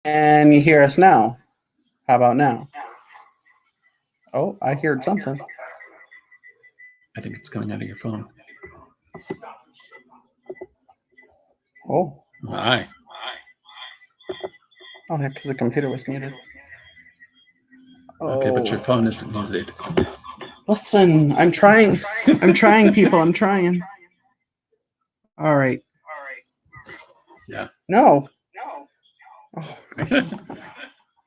And you hear us now. How about now? Oh, I heard something. I think it's coming out of your phone. Oh. My. Oh, yeah, because the computer was muted. Okay, but your phone isn't muted. Listen, I'm trying. I'm trying, people. I'm trying. All right. Yeah. No. Oh.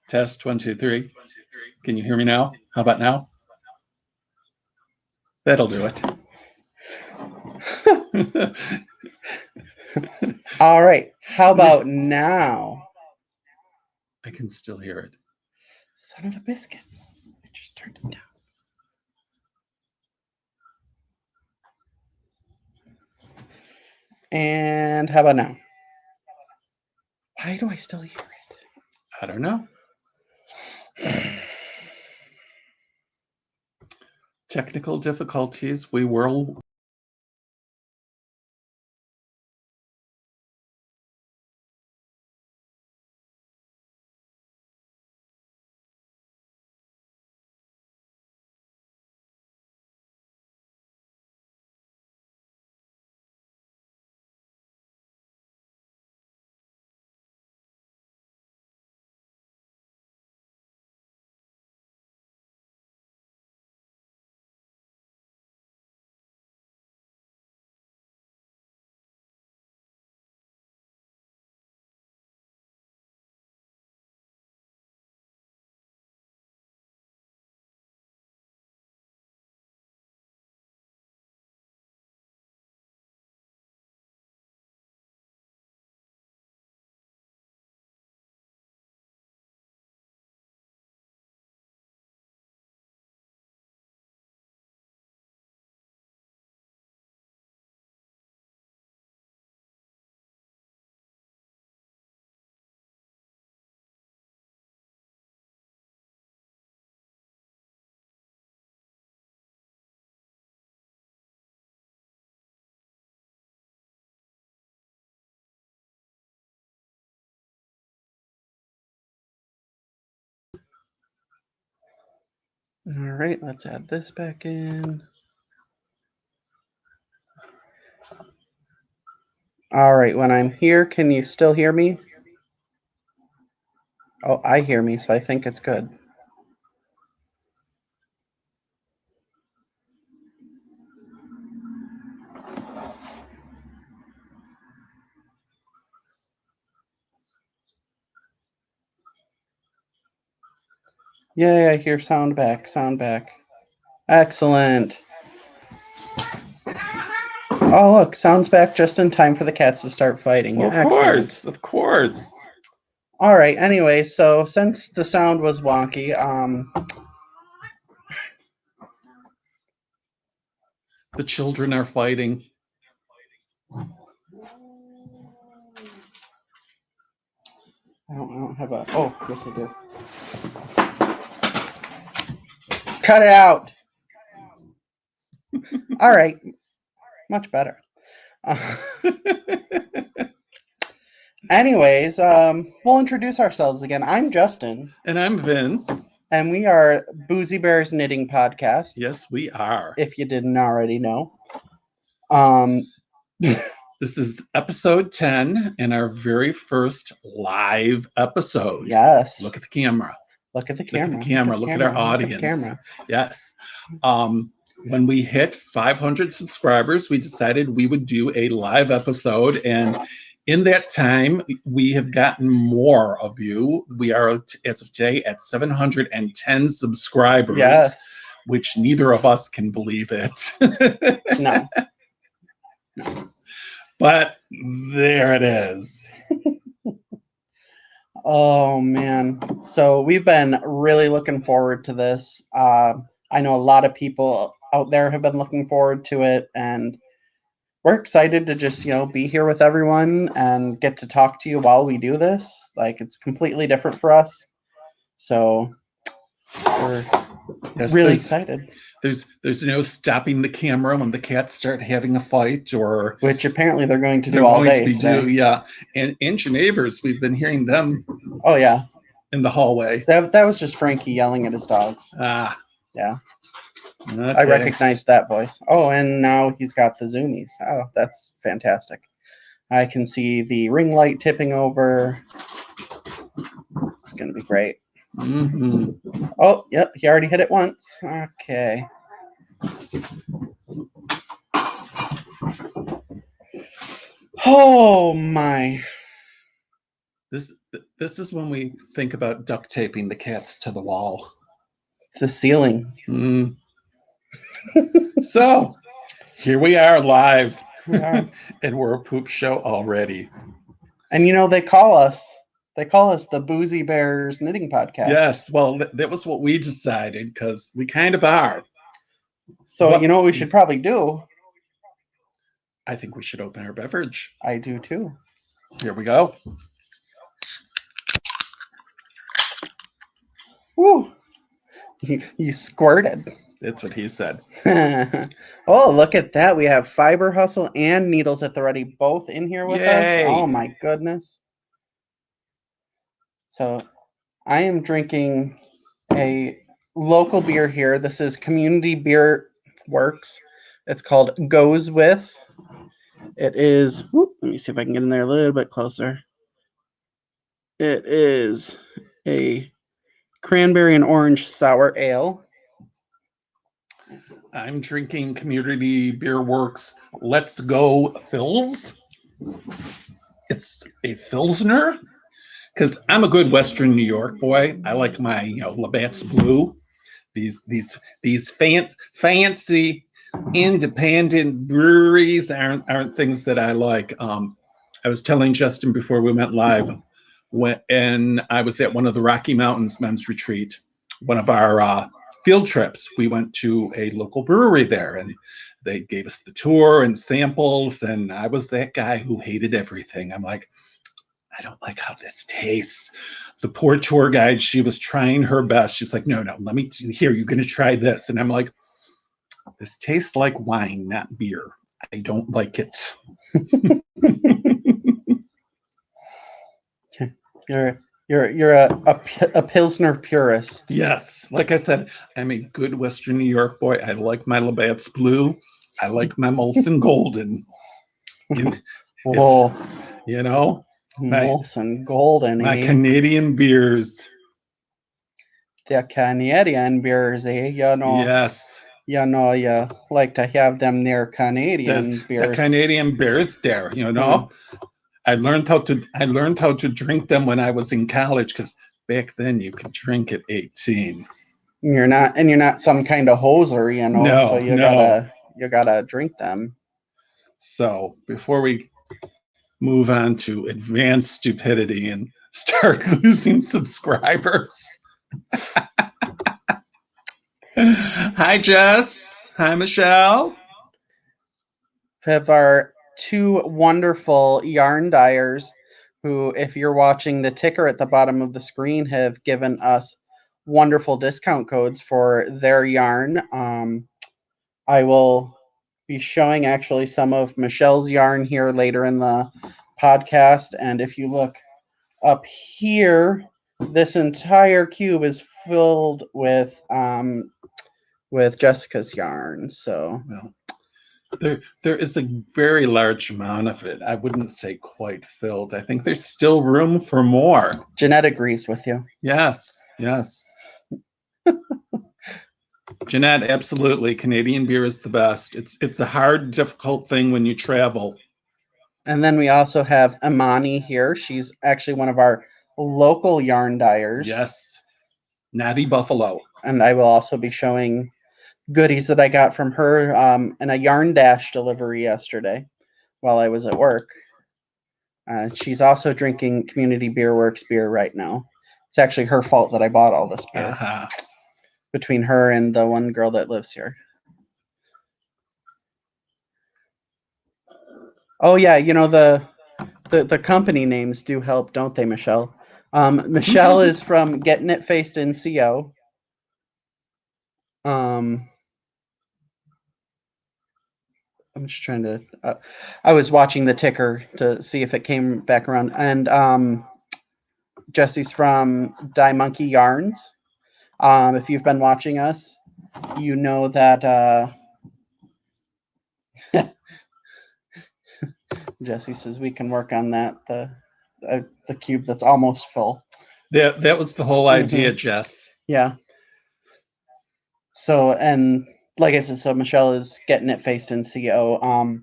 Test 1, 2, 3. Can you hear me now? How about now? That'll do it. All right. How about now? I can still hear it. Son of a biscuit. I just turned it down. And how about now? Why do I still hear it? I don't know. Technical difficulties. We will. All right, let's add this back in. All right, when I'm here, can you still hear me? Oh, I hear me, so I think it's good. Yay, I hear sound back, sound back. Excellent. Oh, look, sound's back just in time for the cats to start fighting. Well, of Excellent. of course. All right, anyway, so since the sound was wonky, the children are fighting. I don't have a, oh, yes I do. Cut it out. All right, much better. Anyways, we'll introduce ourselves again. I'm Justin. And I'm Vince. And we are Boozie Bear's Knitting Podcast. Yes, we are. If you didn't already know. This is episode 10 and our very first live episode. Yes. Look at the camera. Look at the camera. Look at the camera. Look at our audience. Yes. When we hit 500 subscribers, we decided we would do a live episode. And in that time, we have gotten more of you. We are, as of today, at 710 subscribers. Yes. Which neither of us can believe it. No. But there it is. Oh, man. So we've been really looking forward to this. I know a lot of people out there have been looking forward to it, and we're excited to just, be here with everyone and get to talk to you while we do this. Like, it's completely different for us. So we're Yes, really excited. There's no stopping the camera when the cats start having a fight, or which apparently they're going to do all day today. Yeah, and your neighbors, we've been hearing them. Oh yeah, in the hallway. That was just Frankie yelling at his dogs. Ah, yeah. Okay. I recognized that voice. Oh, and now he's got the zoomies. Oh, that's fantastic. I can see the ring light tipping over. It's gonna be great. Mm-hmm. Oh, yep, he already hit it once. Okay. Oh my. This is when we think about duct taping the cats to the wall. The ceiling. Mm. So here we are live. And we're a poop show already. And they call us the Boozie Bears Knitting Podcast. Yes, well, that was what we decided, because we kind of are. So you know what we should probably do? I think we should open our beverage. I do too. Here we go. Woo! You squirted. That's what he said. Oh, look at that. We have Fiber Hustle and Needles at the Ready both in here with us. Oh my goodness. So I am drinking a local beer here. This is Community Beer Works. It's called Goes With. It is, let me see if I can get in there a little bit closer. It is a cranberry and orange sour ale. I'm drinking Community Beer Works Let's Go Phils. It's a Pilsner, because I'm a good Western New York boy. I like my Labatt's Blue. These fancy independent breweries aren't things that I like. I was telling Justin before we went live, when I was at one of the Rocky Mountains men's retreat, one of our field trips, we went to a local brewery there, and they gave us the tour and samples, and I was that guy who hated everything. I'm like, I don't like how this tastes. The poor tour guide, she was trying her best. She's like, no, let me, here, you're going to try this. And I'm like, this tastes like wine, not beer. I don't like it. You're a Pilsner purist. Yes. Like I said, I'm a good Western New York boy. I like my Labatt's Blue. I like my Molson Golden. Whoa. Molson Golden. My Canadian beers. The Canadian beers, Yes. You like to have them near Canadian beers. The Canadian beers there, I learned how to drink them when I was in college, because back then you could drink at 18. You're not some kind of hoser, No, so you gotta drink them. So before we move on to advanced stupidity and start losing subscribers. Hi, Jess. Hi, Michelle. We have our two wonderful yarn dyers who, if you're watching the ticker at the bottom of the screen, have given us wonderful discount codes for their yarn. I will be showing actually some of Michelle's yarn here later in the podcast. And if you look up here, this entire cube is filled with Jessica's yarn. So there is a very large amount of it. I wouldn't say quite filled. I think there's still room for more. Jeanette agrees with you. Yes. Jeanette, absolutely. Canadian beer is the best. It's a hard, difficult thing when you travel. And then we also have Imani here. She's actually one of our local yarn dyers. Yes. Natty Buffalo. And I will also be showing goodies that I got from her in a Yarn Dash delivery yesterday while I was at work. She's also drinking Community Beer Works beer right now. It's actually her fault that I bought all this beer. Between her and the one girl that lives here. Oh yeah, the company names do help, don't they, Michelle? Michelle is from Getting It Faced in CO. I'm just trying to. I was watching the ticker to see if it came back around, and Jesse's from Die Monkey Yarns. If you've been watching us, you know that Jesse says we can work on that. The cube that's almost full. That was the whole idea, Jess. Yeah. So, and like I said, so Michelle is getting it faced in CO.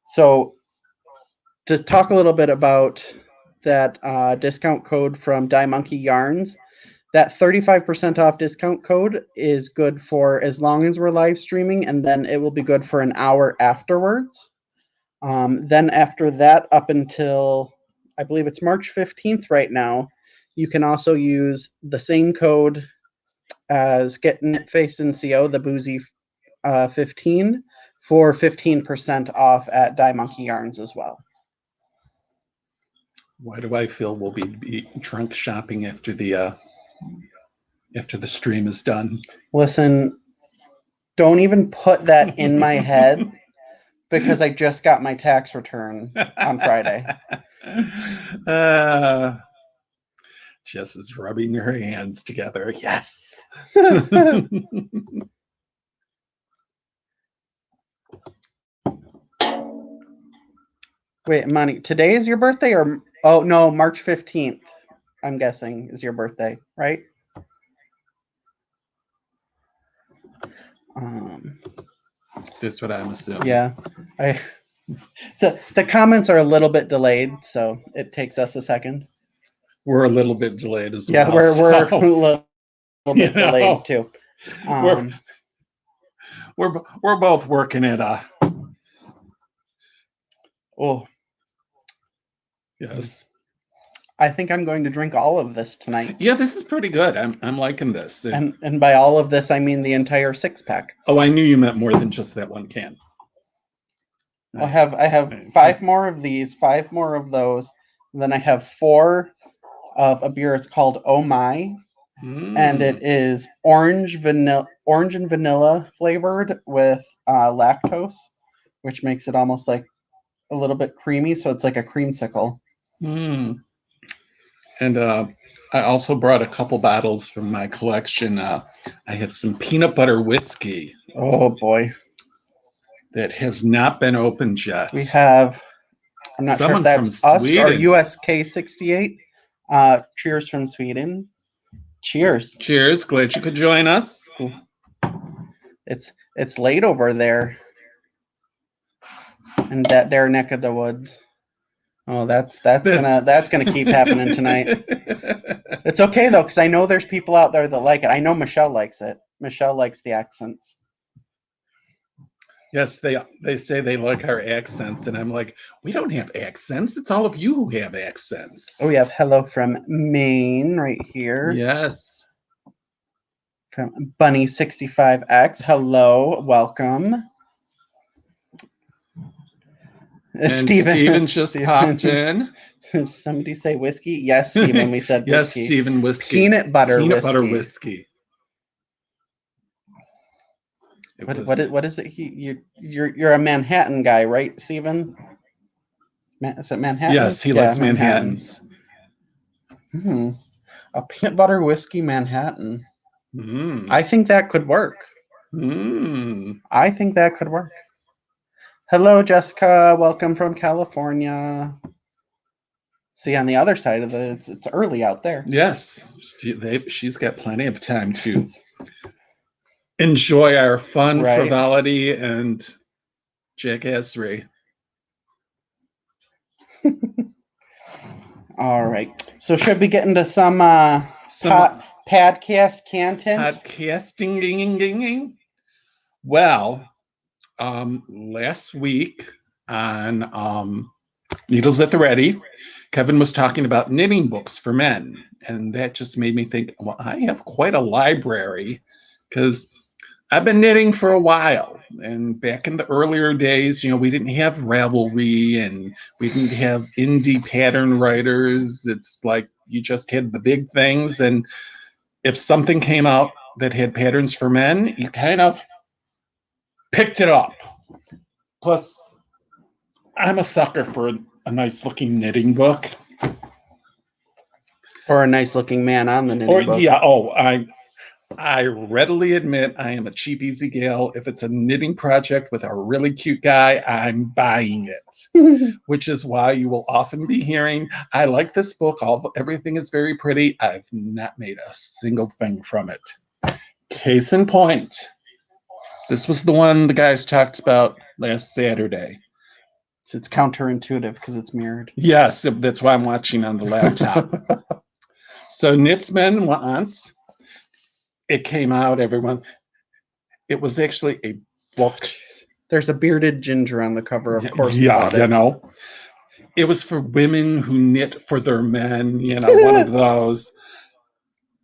So to talk a little bit about that discount code from Die Monkey Yarns, that 35% off discount code is good for as long as we're live streaming, and then it will be good for an hour afterwards. Then after that, up until I believe it's March 15th right now, you can also use the same code as Getting It Faced in CO, the Boozie 15, for 15% off at Die Monkey Yarns as well. Why do I feel we'll be drunk shopping after the stream is done? Listen, don't even put that in my head, because I just got my tax return on Friday. Jess is rubbing her hands together. Yes. Wait, Monty, today is your birthday, or oh no, March 15th, I'm guessing, is your birthday, right? That's what I'm assuming. Yeah. The comments are a little bit delayed, so it takes us a second. We're a little bit delayed as well. Yeah, we're a little bit delayed too. We're both working it. Oh. Yes. I think I'm going to drink all of this tonight. Yeah, this is pretty good. I'm liking this. And by all of this, I mean the entire 6-pack. Oh, I knew you meant more than just that one can. I have 5 more of these, 5 more of those. And then I have 4 of a beer. It's called Oh My. And it is orange and vanilla flavored with lactose, which makes it almost like a little bit creamy. So it's like a creamsicle. And I also brought a couple bottles from my collection. I have some peanut butter whiskey. Oh boy. That has not been opened yet. We have, I'm not sure if that's us or USK 68. Cheers from Sweden. Cheers. Cheers. Glad you could join us. It's late over there in that there neck of the woods. Oh, that's gonna keep happening tonight. It's okay though, because I know there's people out there that like it. I know Michelle likes it. Michelle likes the accents. Yes, they say they like our accents, and I'm like, we don't have accents. It's all of you who have accents. Oh, we have hello from Maine right here. Yes. From Bunny65X. Hello, welcome. And Steven just popped in. Somebody say whiskey? Yes, Steven, we said whiskey. Yes, Steven, whiskey. Peanut butter whiskey. What is it? You're a Manhattan guy, right, Steven? Is it Manhattan? Yes, he likes Manhattans. A peanut butter whiskey Manhattan. I think that could work. I think that could work. Hello, Jessica. Welcome from California. See, on the other side of it's early out there. Yes, she's got plenty of time to enjoy our fun, frivolity, and jackassery. All right. So should we get into some podcast content? Podcasting. Well, last week on Needles at the Ready, Kevin was talking about knitting books for men. And that just made me think, well, I have quite a library because I've been knitting for a while. And back in the earlier days, we didn't have Ravelry and we didn't have indie pattern writers. It's like you just had the big things. And if something came out that had patterns for men, you kind of picked it up. Plus, I'm a sucker for a nice looking knitting book. Or a nice looking man on the knitting book. Yeah, I readily admit I am a cheap, easy gal. If it's a knitting project with a really cute guy, I'm buying it. Which is why you will often be hearing, I like this book. Everything is very pretty. I've not made a single thing from it. Case in point, this was the one the guys talked about last Saturday. It's counterintuitive because it's mirrored. Yes, that's why I'm watching on the laptop. So Knitsmen Want. It came out, everyone. It was actually a book. There's a bearded ginger on the cover, of course. Yeah, you know. It was for women who knit for their men, you know, one of those.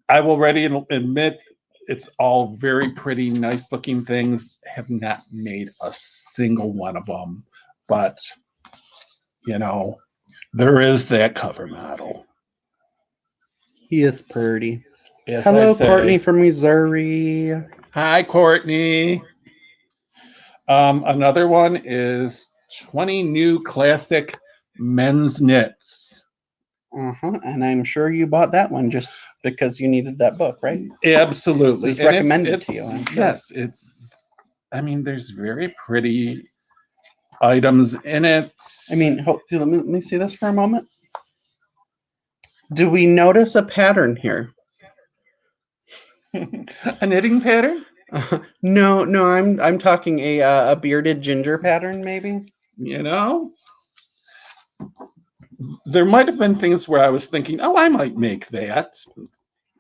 I will ready admit it's all very pretty, nice looking things. Have not made a single one of them. But, you know, there is that cover model. He is pretty. Yes, hello, Courtney from Missouri. Hi, Courtney. Another one is 20 new classic men's knits. And I'm sure you bought that one just because you needed that book, right? Absolutely. It's recommended to you. I'm sure. Yes, I mean, there's very pretty items in it. I mean, let me see this for a moment. Do we notice a pattern here? A knitting pattern? No, I'm talking a bearded ginger pattern, maybe. You know, there might have been things where I was thinking, oh, I might make that.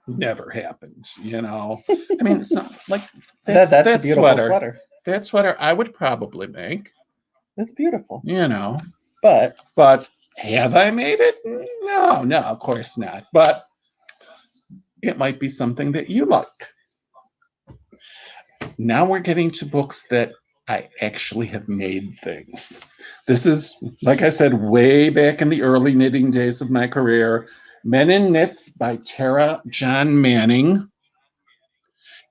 Never happened, you know. I mean, it's not like that's a beautiful sweater. That sweater I would probably make. That's beautiful. You know. But have I made it? No, of course not. But it might be something that you like. Now we're getting to books that I actually have made things. This is, like I said, way back in the early knitting days of my career. Men in Knits by Tara John Manning.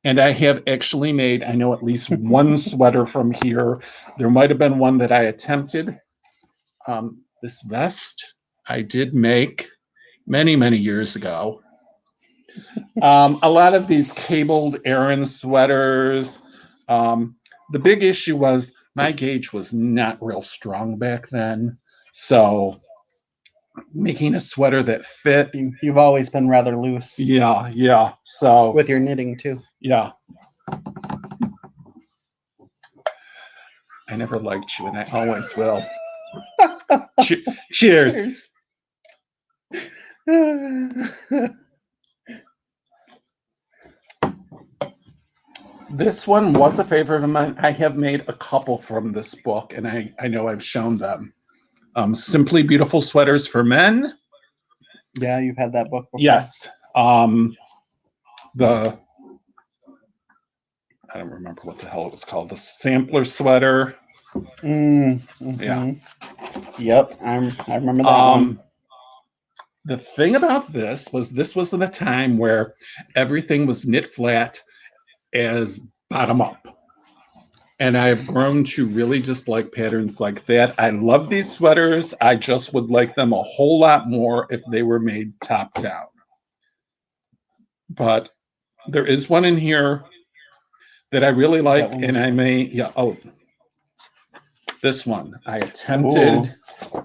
And I have actually made, I know, at least one sweater from here. There might have been one that I attempted. This vest I did make many, many years ago. A lot of these cabled Aran sweaters. The big issue was my gauge was not real strong back then. So making a sweater that fit. You've always been rather loose. Yeah. So with your knitting too. Yeah. I never liked you and I always will. Cheers. This one was a favorite of mine. I have made a couple from this book, and I know I've shown them. Simply Beautiful Sweaters for Men. Yeah, you've had that book before. Yes. I don't remember what the hell it was called. The Sampler Sweater. Mm-hmm. Yeah. Yep, I remember that one. The thing about this was in a time where everything was knit flat as bottom up. And I've grown to really dislike patterns like that. I love these sweaters. I just would like them a whole lot more if they were made top down. But there is one in here that I really like, and I may, this one. I attempted. Ooh.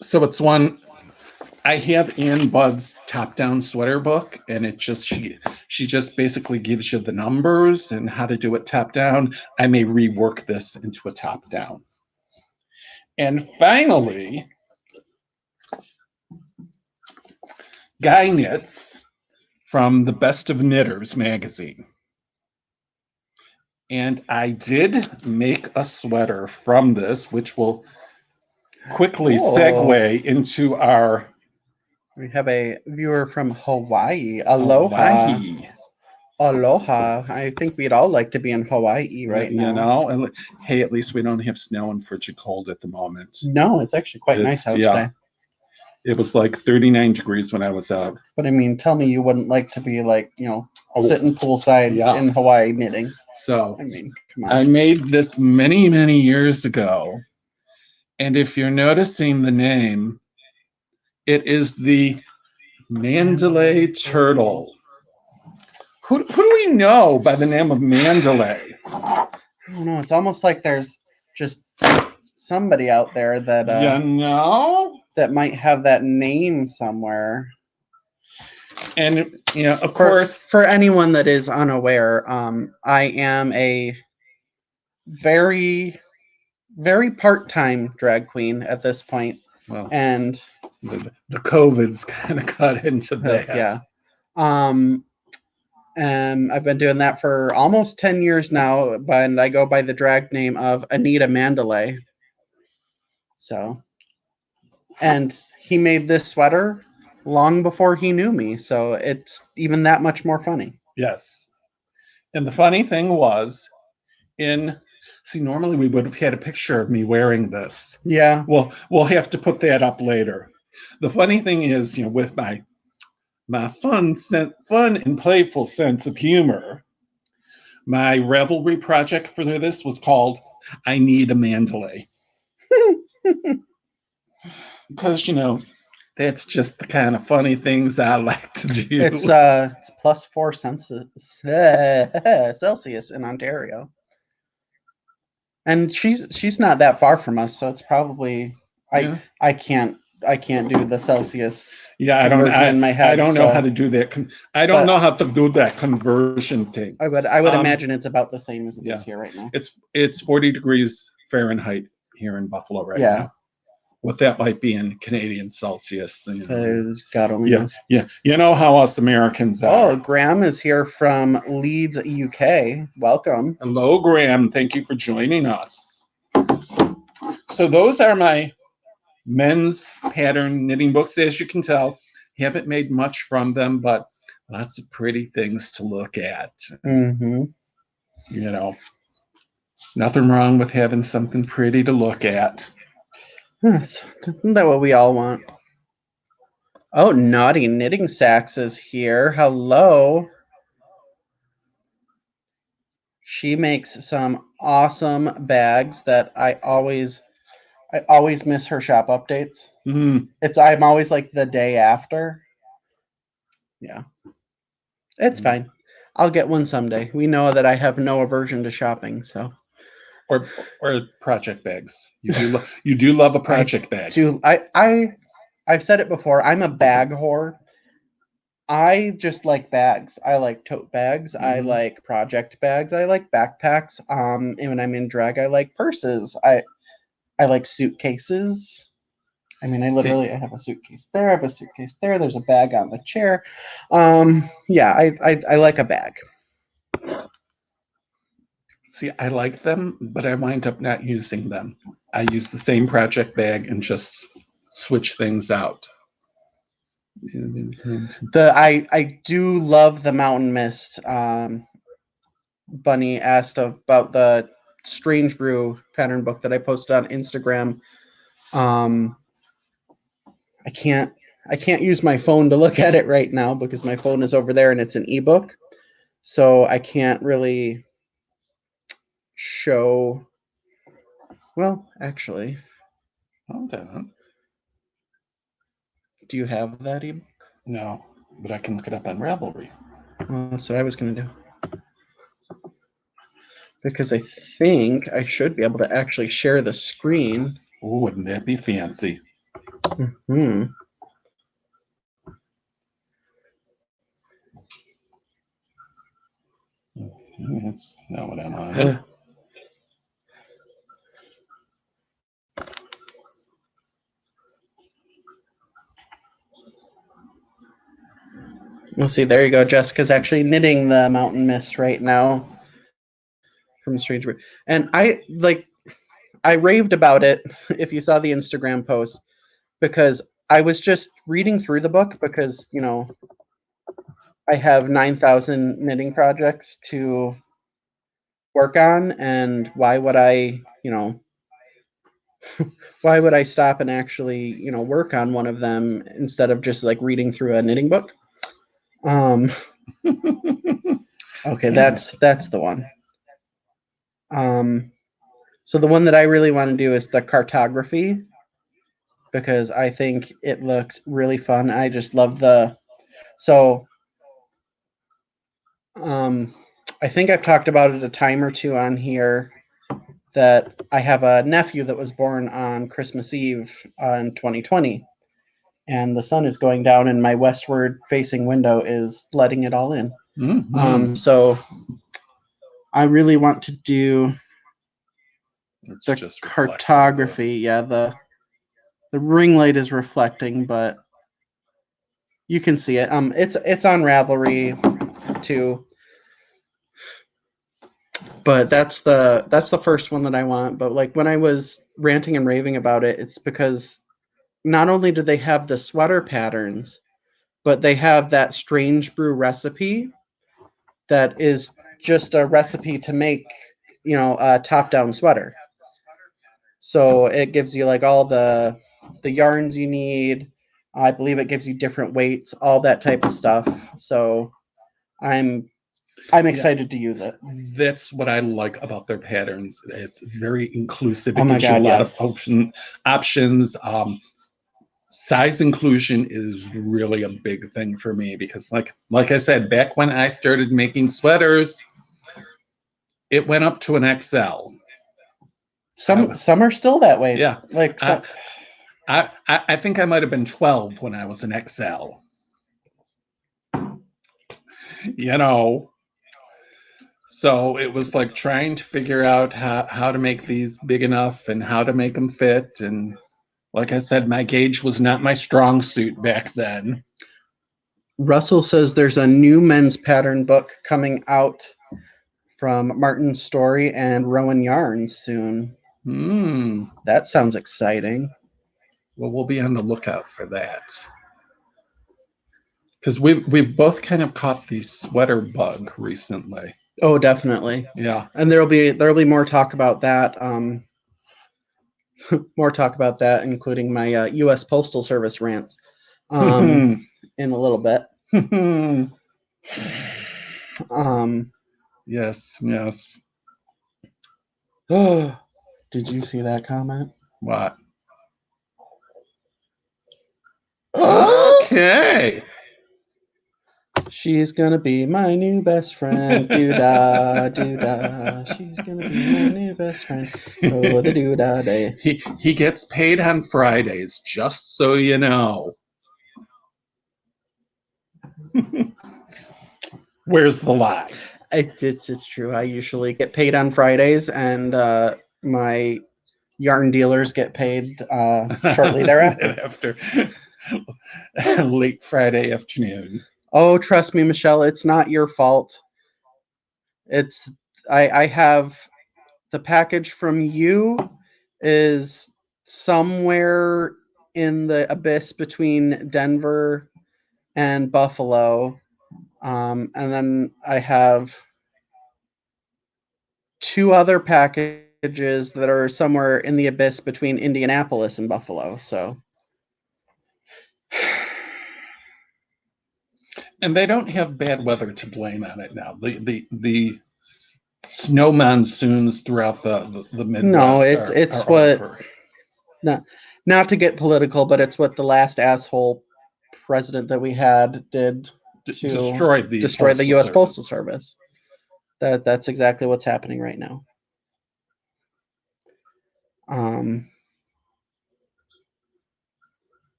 So it's one I have Ann Budd's top-down sweater book, and it just she just basically gives you the numbers and how to do it top-down. I may rework this into a top-down. And finally, Guy Knits from the Best of Knitters magazine. And I did make a sweater from this, which will quickly segue into our... We have a viewer from Hawaii. Aloha. Aloha. I think we'd all like to be in Hawaii right now. You know, and hey, at least we don't have snow and frigid cold at the moment. No, it's actually quite nice out today. It was like 39 degrees when I was out. But I mean, tell me you wouldn't like to be like, sitting poolside in Hawaii knitting. So, I mean, come on. I made this many, many years ago. And if you're noticing the name, it is the Mandalay turtle. Who do we know by the name of Mandalay? I don't know. It's almost like there's just somebody out there that that might have that name somewhere. And of course, for anyone that is unaware, I am a very, very part-time drag queen at this point. Well, and the COVID's kind of got into that. Yeah. And I've been doing that for almost 10 years now, and I go by the drag name of Anita Mandalay. So, and he made this sweater long before he knew me, so it's even that much more funny. Yes. And the funny thing was, normally we would have had a picture of me wearing this. Yeah. Well, we'll have to put that up later. The funny thing is, with my fun and playful sense of humor, my Ravelry project for this was called I Need a Mandalay. Because, that's just the kind of funny things I like to do. It's +4 Celsius in Ontario. And she's not that far from us, so it's probably I can't do the Celsius. Yeah, in my head. I don't know how to do that. I don't know how to do that conversion thing. I would imagine it's about the same as it is here right now. It's 40 degrees Fahrenheit here in Buffalo right now. What that might be in Canadian Celsius. God only knows. Yeah. You know how us Americans are. Oh, Graham is here from Leeds, UK. Welcome. Hello, Graham. Thank you for joining us. So those are my men's pattern knitting books. As you can tell, haven't made much from them, but lots of pretty things to look at. Mm-hmm. Nothing wrong with having something pretty to look at. Yes. Isn't that what we all want? Oh, Naughty Knitting Sacks is here. Hello. She makes some awesome bags that I always miss her shop updates. Mm-hmm. I'm always like the day after. Yeah. It's fine. I'll get one someday. We know that I have no aversion to shopping, so. Or project bags. You do love a project bag. I've said it before. I'm a bag whore. I just like bags. I like tote bags. Mm-hmm. I like project bags. I like backpacks. And when I'm in drag, I like purses. I like suitcases. I mean, I have a suitcase there. I have a suitcase there. There's a bag on the chair. Yeah, I like a bag. See, I like them, but I wind up not using them. I use the same project bag and just switch things out. I do love the Mountain Mist. Bunny asked about the Strange Brew pattern book that I posted on Instagram. I can't use my phone to look at it right now because my phone is over there and it's an ebook. So I can't really show. Well, actually. Okay. Do you have that ebook? No, but I can look it up on Ravelry. Well, that's what I was going to do. Because I think I should be able to actually share the screen. Oh, wouldn't that be fancy? Mm-hmm. That's not what I'm on. We'll see. There you go. Jessica's actually knitting the Mountain Mist right now from Strange Brew. And I raved about it if you saw the Instagram post, because I was just reading through the book because, I have 9,000 knitting projects to work on, and why would I, why would I stop and actually, work on one of them instead of just like reading through a knitting book? Okay, that's the one. So the one that I really want to do is the cartography, because I think it looks really fun. I just love so I think I've talked about it a time or two on here that I have a nephew that was born on Christmas Eve in 2020, and the sun is going down and my westward facing window is letting it all in. Mm-hmm. So I really want to do the cartography. Yeah, the ring light is reflecting, but you can see it. It's on Ravelry too. But that's the first one that I want. But like when I was ranting and raving about it, it's because not only do they have the sweater patterns, but they have that strange brew recipe that is just a recipe to make, a top-down sweater. So it gives you like all the yarns you need. I believe it gives you different weights, all that type of stuff. So I'm excited to use it. That's what I like about their patterns. It's very inclusive. It gives you a lot of options. Size inclusion is really a big thing for me because, like I said, back when I started making sweaters, it went up to an XL. Some are still that way. Yeah, like some, I think I might have been 12 when I was an XL. So it was like trying to figure out how to make these big enough and how to make them fit. And like I said, my gauge was not my strong suit back then. Russell says there's a new men's pattern book coming out from Martin Story and Rowan Yarns soon. That sounds exciting. Well, we'll be on the lookout for that. Because we've both kind of caught the sweater bug recently. Oh, definitely. Yeah. And there'll be more talk about that. More talk about that, including my U.S. Postal Service rants in a little bit. Yes. Did you see that comment? What? Okay. She's gonna be my new best friend. Doo-dah, doo-dah. She's gonna be my new best friend. Oh, the doo-dah day. He gets paid on Fridays, just so you know. Where's the lie? It's true. I usually get paid on Fridays, and my yarn dealers get paid shortly thereafter. Late Friday afternoon. Oh, trust me, Michelle, it's not your fault. I have the package from you is somewhere in the abyss between Denver and Buffalo. And then I have 2 other packages that are somewhere in the abyss between Indianapolis and Buffalo. So, and they don't have bad weather to blame on it now. The snow monsoons throughout the Midwest. No, it's what over. Not to get political, but it's what the last asshole president that we had did to destroy the U.S. Postal Service. That's exactly what's happening right now.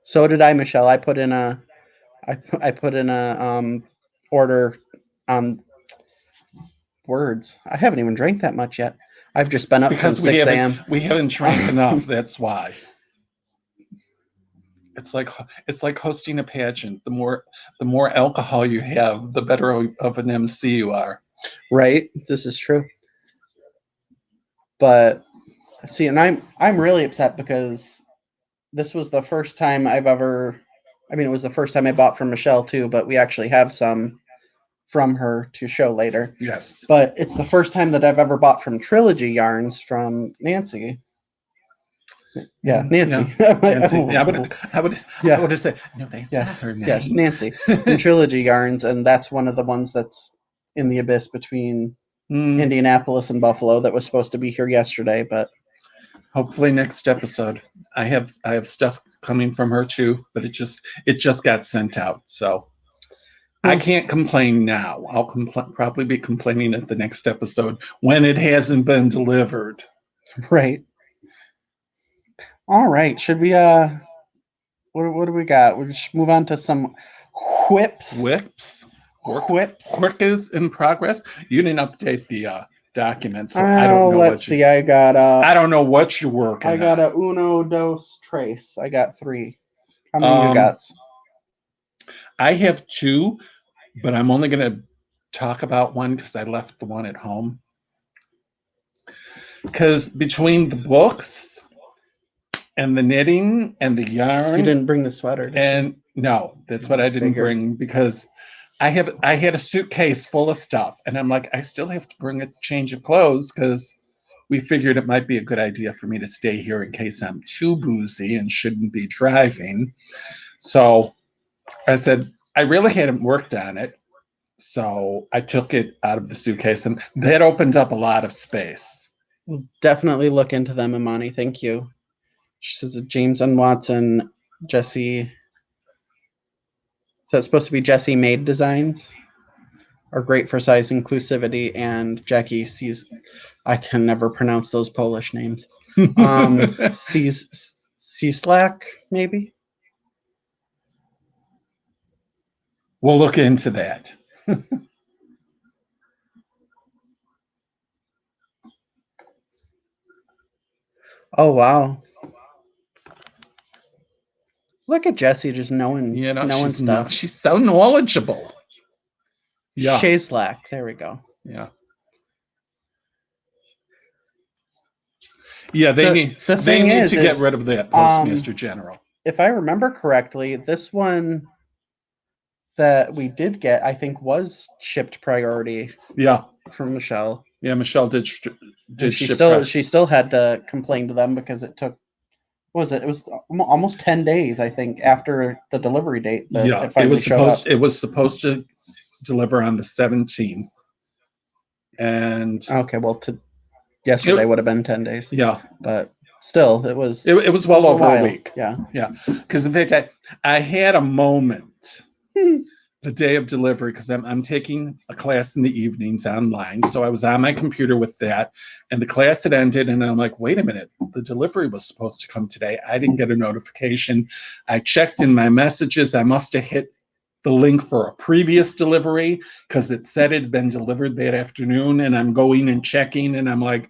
So did I, Michelle. I put in a order on words. I haven't even drank that much yet. I've just been up since 6 a.m. We haven't drank enough. That's why. It's like hosting a pageant. The more alcohol you have, the better of an MC you are. Right. This is true. But see, and I'm really upset because this was the first time I've ever. I mean, it was the first time I bought from Michelle too, but we actually have some from her to show later. Yes. But it's the first time that I've ever bought from Trilogy Yarns from Nancy. Yeah, Nancy. Yeah, Nancy. Yeah, I would have said, no, that's not her name. Yes, Nancy. From Trilogy Yarns, and that's one of the ones that's in the abyss between Indianapolis and Buffalo that was supposed to be here yesterday, but hopefully next episode. I have stuff coming from her too, but it just got sent out, so I can't complain now. I'll probably be complaining at the next episode when it hasn't been delivered. Right. All right. Should we what do we got? We should move on to some whips. Work is in progress. You didn't update the documents, so I don't know. Let's see. I got I don't know what you're working on. I got a uno, dos, tres. I got 3. How many you got? I have 2, but I'm only going to talk about one because I left the one at home. Because between the books and the knitting and the yarn, you didn't bring the sweater, did you? No, that's what I didn't bring, because I had a suitcase full of stuff, and I'm like, I still have to bring a change of clothes because we figured it might be a good idea for me to stay here in case I'm too boozy and shouldn't be driving. So I said, I really hadn't worked on it. So I took it out of the suitcase, and that opened up a lot of space. We'll definitely look into them, Imani. Thank you. She says James and Watson, Jesse. Is that supposed to be Jesse Made Designs? Are great for size inclusivity, and Jackie sees. I can never pronounce those Polish names. Cieslak, maybe. We'll look into that. Oh wow! Look at Jessie just knowing stuff. She's so knowledgeable. Yeah. Shaslack. There we go. Yeah. Yeah, they need to get rid of that Postmaster General. If I remember correctly, this one that we did get, I think, was shipped priority. Yeah. From Michelle. Yeah, Michelle did she still had to complain to them because it took, what was it? It was almost 10 days, I think, after the delivery date. Yeah, it was supposed to deliver on the 17th. And okay, well, yesterday would have been 10 days. Yeah, but still, it was well over a week. Yeah, yeah. Because in fact, I had a moment the day of delivery, because I'm taking a class in the evenings online, so I was on my computer with that, and the class had ended, and I'm like, wait a minute, the delivery was supposed to come today. I didn't get a notification. I checked in my messages. I must have hit the link for a previous delivery because it said it had been delivered that afternoon, and I'm going and checking, and I'm like,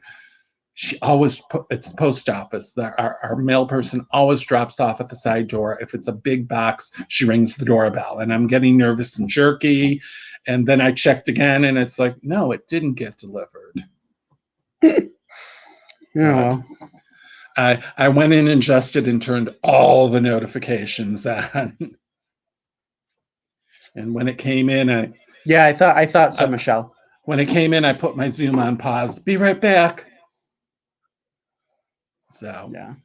it's post office. Our mail person always drops off at the side door. If it's a big box, she rings the doorbell, and I'm getting nervous and jerky. And then I checked again, and it's like, no, it didn't get delivered. Yeah. I went in and adjusted and turned all the notifications on. And when it came in, I thought so, Michelle. When it came in, I put my Zoom on pause. Be right back. So yeah.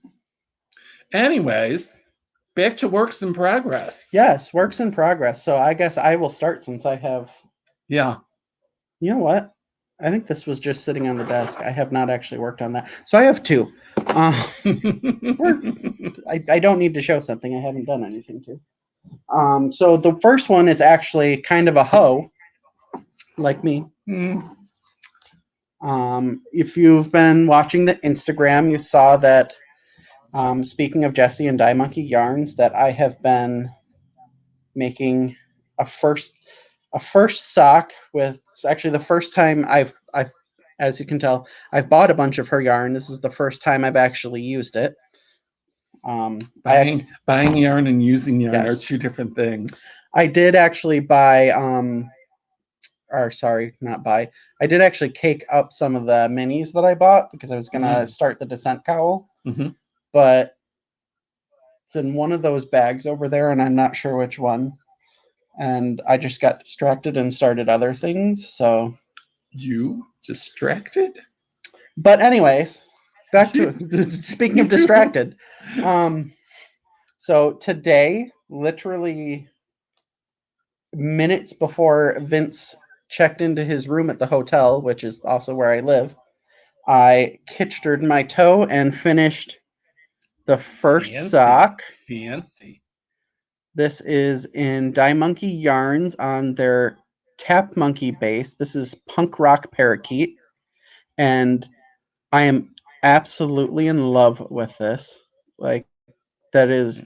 Anyways, back to works in progress. Yes, works in progress. So I guess I will start since I have. Yeah. You know what? I think this was just sitting on the desk. I have not actually worked on that. So I have 2. I don't need to show something I haven't done anything to. So the first one is actually kind of a hoe, like me. If you've been watching the Instagram, you saw that, speaking of Jessie and Dye Monkey Yarns, that I have been making a first sock with. It's actually the first time I've, as you can tell, I've bought a bunch of her yarn. This is the first time I've actually used it. Buying yarn and using yarn are 2 different things. I did actually buy, not buy. I did actually cake up some of the minis that I bought because I was going to start the Descent cowl. Mm-hmm. But it's in one of those bags over there, and I'm not sure which one. And I just got distracted and started other things, so. You distracted? But anyways, back to speaking of distracted. So today, literally minutes before Vince checked into his room at the hotel, which is also where I live, I kitchered my toe and finished the first sock. Fancy. This is in Die Monkey Yarns on their Tap Monkey base. This is Punk Rock Parakeet, and I am absolutely in love with this. Like, that is,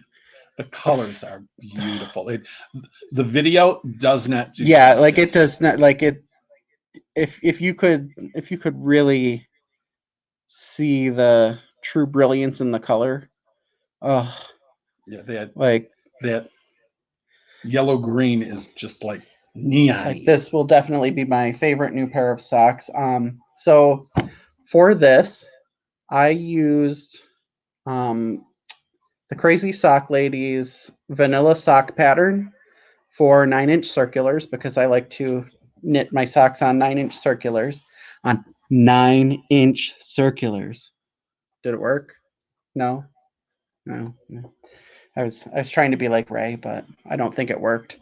the colors are beautiful. The video does not do yeah, justice. like it does not, like it. If you could really see the true brilliance in the color, oh yeah, that like that yellow green is just like neon. Like, this will definitely be my favorite new pair of socks. So for this, I used the Crazy Sock Ladies vanilla sock pattern for 9-inch circulars because I like to knit my socks on 9-inch circulars. On 9-inch circulars. Did it work? No. I was trying to be like Ray, but I don't think it worked.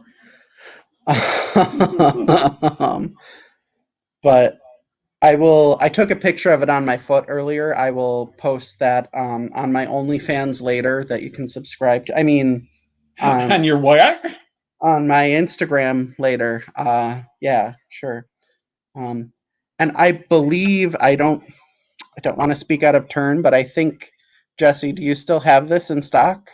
But I took a picture of it on my foot earlier. I will post that on my OnlyFans later that you can subscribe to. I mean, on your what? On my Instagram later. Yeah, sure. And I believe I don't want to speak out of turn, but I think, Jesse, do you still have this in stock?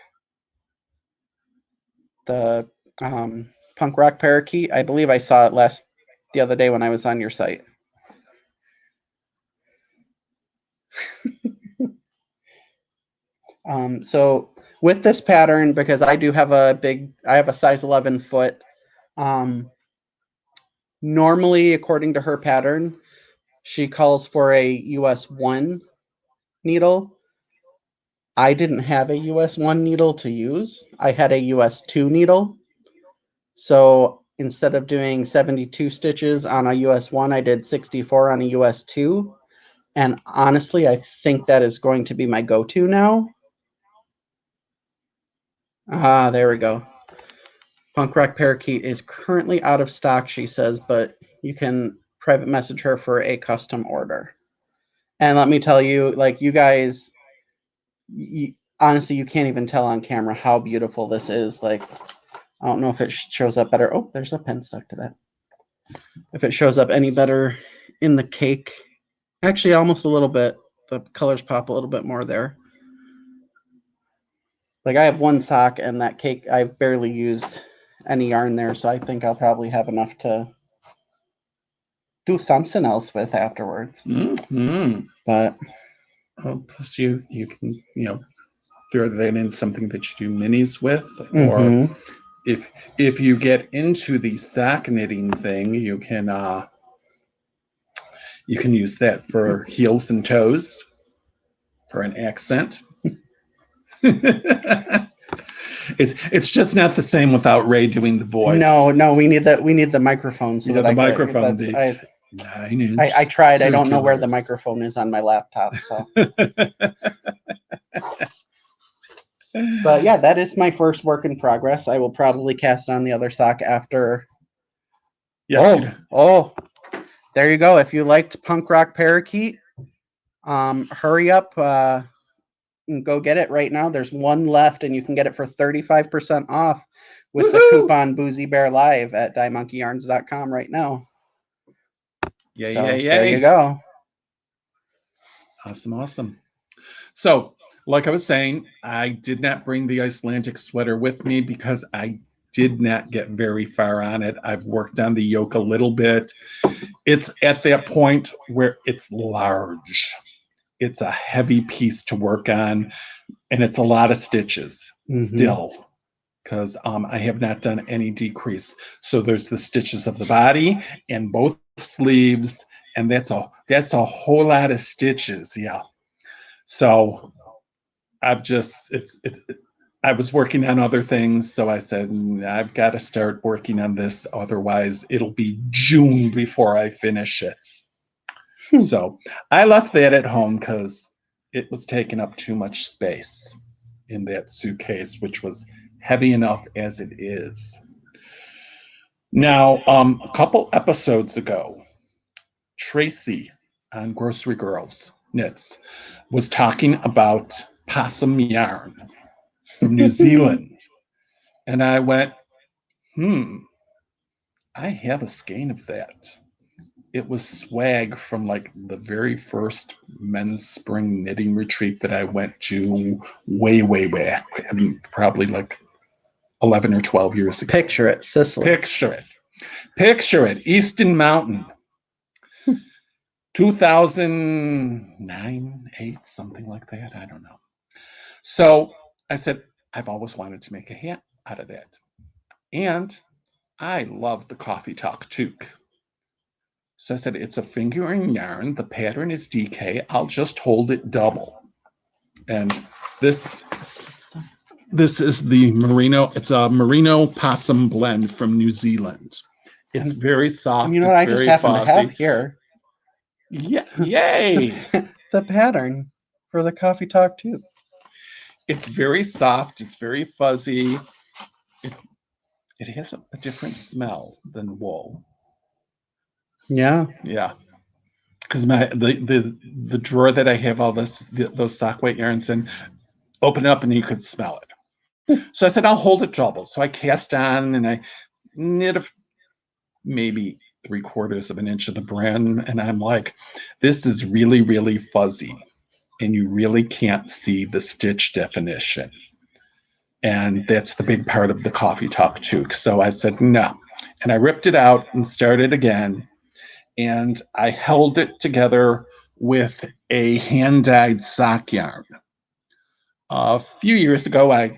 The Punk Rock Parakeet. I believe I saw it the other day when I was on your site. So with this pattern, because I do have I have a size 11 foot. Normally, according to her pattern, she calls for a US 1 needle. I didn't have a US 1 needle to use. I had a US 2 needle. So instead of doing 72 stitches on a US 1, I did 64 on a US 2. And honestly, I think that is going to be my go-to now. There we go. Punk Rock Parakeet is currently out of stock, she says, but you can private message her for a custom order. And let me tell you, like, you guys, honestly, you can't even tell on camera how beautiful this is. Like, I don't know if it shows up better. Oh, there's a pen stuck to that. If it shows up any better in the cake. Actually, almost a little bit. The colors pop a little bit more there. Like, I have one sock, and that cake, I've barely used any yarn there, so I think I'll probably have enough to do something else with afterwards. Mm-hmm. But plus you can throw that in something that you do minis with, or if you get into the sock knitting thing, you can use that for heels and toes for an accent. It's just not the same without Ray doing the voice. No, we need the microphone so that the microphone. I tried. I don't know where the microphone is on my laptop. So, but yeah, that is my first work in progress. I will probably cast on the other sock after. Yes. Oh, there you go. If you liked Punk Rock Parakeet, hurry up and go get it right now. There's one left, and you can get it for 35% off with the coupon Boozie Bear Live at diemonkeyyarns.com right now. Yay. There you go. Awesome. So, like I was saying, I did not bring the Icelandic sweater with me because I did not get very far on it. I've worked on the yoke a little bit. It's at that point where it's large. It's a heavy piece to work on, and it's a lot of stitches still, because I have not done any decrease. So there's the stitches of the body and both sleeves, and that's a whole lot of stitches. Yeah. So I've just I was working on other things, so I said I've got to start working on this, otherwise it'll be June before I finish it. So I left that at home because it was taking up too much space in that suitcase, which was heavy enough as it is. Now, a couple episodes ago, Tracy on Grocery Girls Knits was talking about possum yarn from New Zealand. And I went, I have a skein of that. It was swag from like the very first men's spring knitting retreat that I went to way, way back. I mean, probably like 11 or 12 years ago. Picture it, Sicily. Picture it. Easton Mountain. 2009, 8, something like that. I don't know. So I said, I've always wanted to make a hat out of that. And I love the Coffee Talk toque. So I said, it's a fingering yarn. The pattern is DK. I'll just hold it double. And this is the merino. It's a merino possum blend from New Zealand. It's very soft. You know what I just happen to have here? Yeah, yay! The pattern for the Coffee Talk too. It's very soft. It's very fuzzy. It has a different smell than wool. Yeah. Because the drawer that I have all those sock weight yarns in, open it up and you could smell it. So I said, I'll hold it double. So I cast on and I knit maybe 3/4 of an inch of the brim. And I'm like, this is really, really fuzzy. And you really can't see the stitch definition. And that's the big part of the Coffee Talk toque. So I said, no. And I ripped it out and started again. And I held it together with a hand-dyed sock yarn. A few years ago, I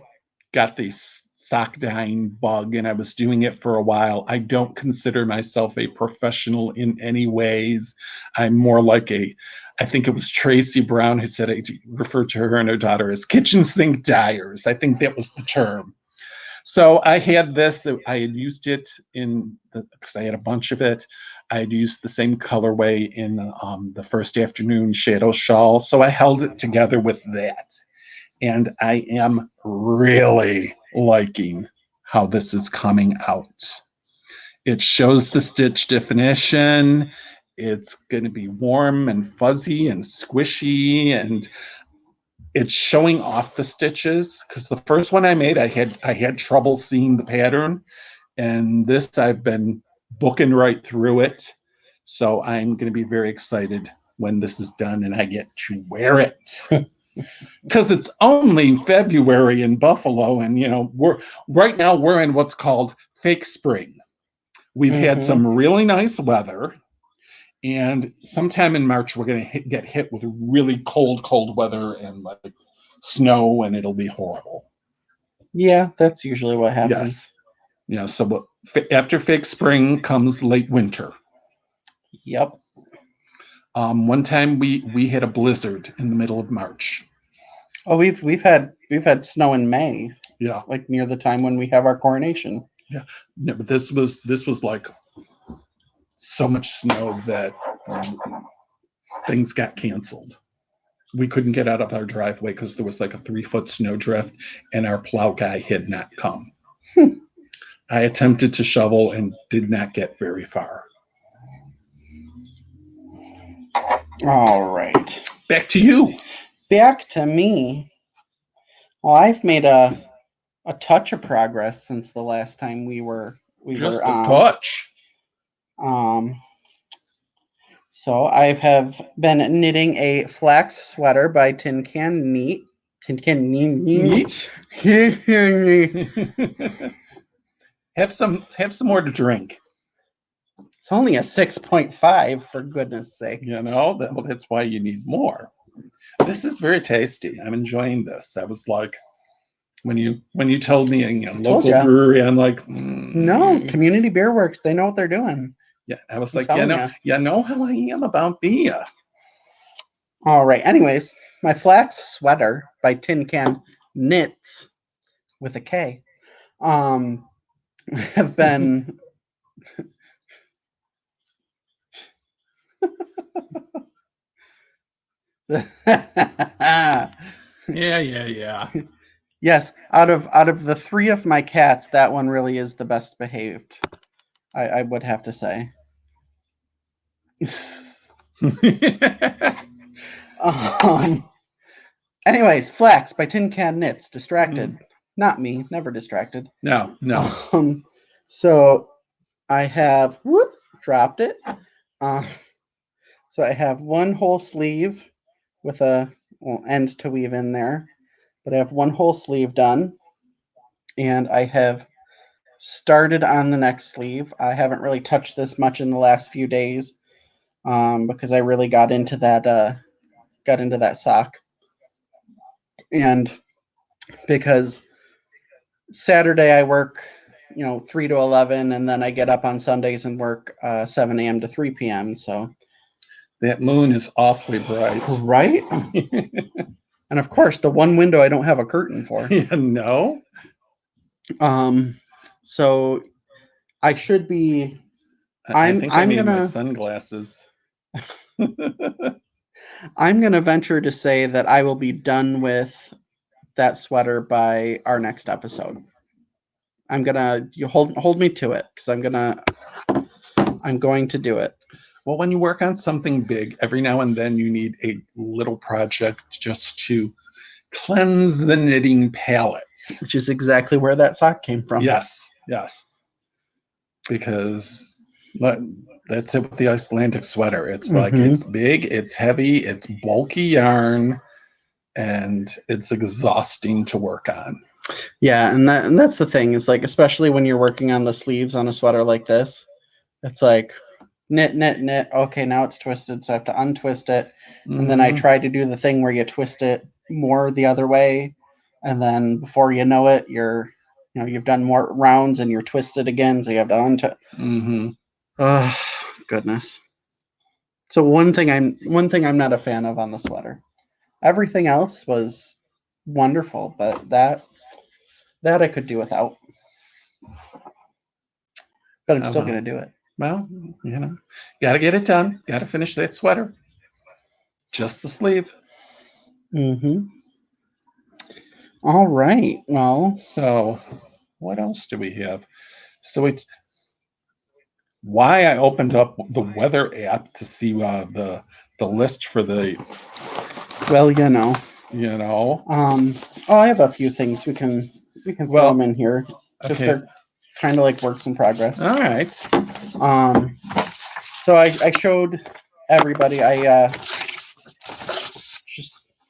got this sock dyeing bug, and I was doing it for a while. I don't consider myself a professional in any ways. I'm more like I think it was Tracy Brown who said I referred to her and her daughter as kitchen sink dyers. I think that was the term. So I had this, I had used it because I had a bunch of it. I had used the same colorway in the first afternoon shadow shawl. So I held it together with that. And I am really liking how this is coming out. It shows the stitch definition. It's going to be warm and fuzzy and squishy, and it's showing off the stitches. Because the first one I made, I had trouble seeing the pattern, and this I've been booking right through it. So I'm going to be very excited when this is done and I get to wear it. Because it's only February in Buffalo, and we're in what's called fake spring. We've had some really nice weather, and sometime in March we're going to get hit with really cold weather and like snow, and it'll be horrible. Yeah, that's usually what happens. Yes. So after fake spring comes late winter. Yep. One time we had a blizzard in the middle of March. Oh, we've had snow in May. Yeah, like near the time when we have our coronation. Yeah, but this was like so much snow that things got canceled. We couldn't get out of our driveway because there was like a 3-foot snow drift, and our plow guy had not come. I attempted to shovel and did not get very far. All right. Back to you. Back to me. Well, I've made a touch of progress since the last time we were Just a touch. So I have been knitting a flax sweater by Tin Can Neat. Have some more to drink. It's only a 6.5, for goodness sake. That's why you need more. This is very tasty. I'm enjoying this. I was like, when you told me local brewery, I'm like, no, Community Beer Works. They know what they're doing. Yeah, I was like, you know how I am about beer. All right. Anyways, my flax sweater by Tin Can Knits with a K. Have been Yeah. Yes, out of the three of my cats, that one really is the best behaved. I would have to say. Anyways, Flax by Tin Can Knits. Distracted. Not me. Never distracted. No. So I have dropped it. So I have one whole sleeve with a end to weave in there, but I have one whole sleeve done, and I have started on the next sleeve. I haven't really touched this much in the last few days because I really got into that sock, and because Saturday I work 3 to 11, and then I get up on Sundays and work 7 a.m. to 3 p.m. So that moon is awfully bright, right? And of course, the one window I don't have a curtain for. Yeah, no. So I should be. I think I need my sunglasses. I'm gonna venture to say that I will be done with that sweater by our next episode. You hold me to it because I'm going to do it. Well, when you work on something big, every now and then you need a little project just to cleanse the knitting palette. Which is exactly where that sock came from. Yes. Because that's it with the Icelandic sweater. It's like it's big, it's heavy, it's bulky yarn, and it's exhausting to work on. Yeah, and that's the thing. Is like, especially when you're working on the sleeves on a sweater like this, it's like knit. Okay, now it's twisted, so I have to untwist it. And then I try to do the thing where you twist it more the other way, and then before you know it, you've done more rounds and you're twisted again, so you have to untwist. Oh, goodness. So one thing I'm not a fan of on the sweater. Everything else was wonderful, but that I could do without. But I'm still gonna do it. Well, gotta get it done. Gotta finish that sweater. Just the sleeve. All right. Well, so what else do we have? So it's why I opened up the weather app to see the list for the. Well, I have a few things we can throw them in here. Just they're kind of like works in progress. All right. So I showed everybody.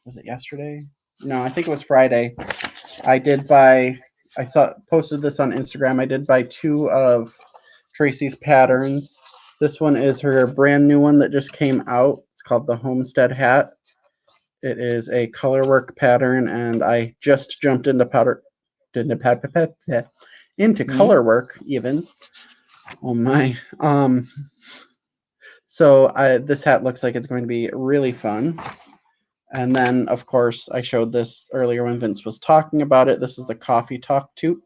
Was it yesterday? No, I think it was Friday. I posted this on Instagram. I did buy 2 of Tracy's patterns. This one is her brand new one that just came out. It's called the Homestead Hat. It is a colorwork pattern, and I just jumped into colorwork even. Oh my. So this hat looks like it's going to be really fun. And then, of course, I showed this earlier when Vince was talking about it. This is the Coffee Talk Toque.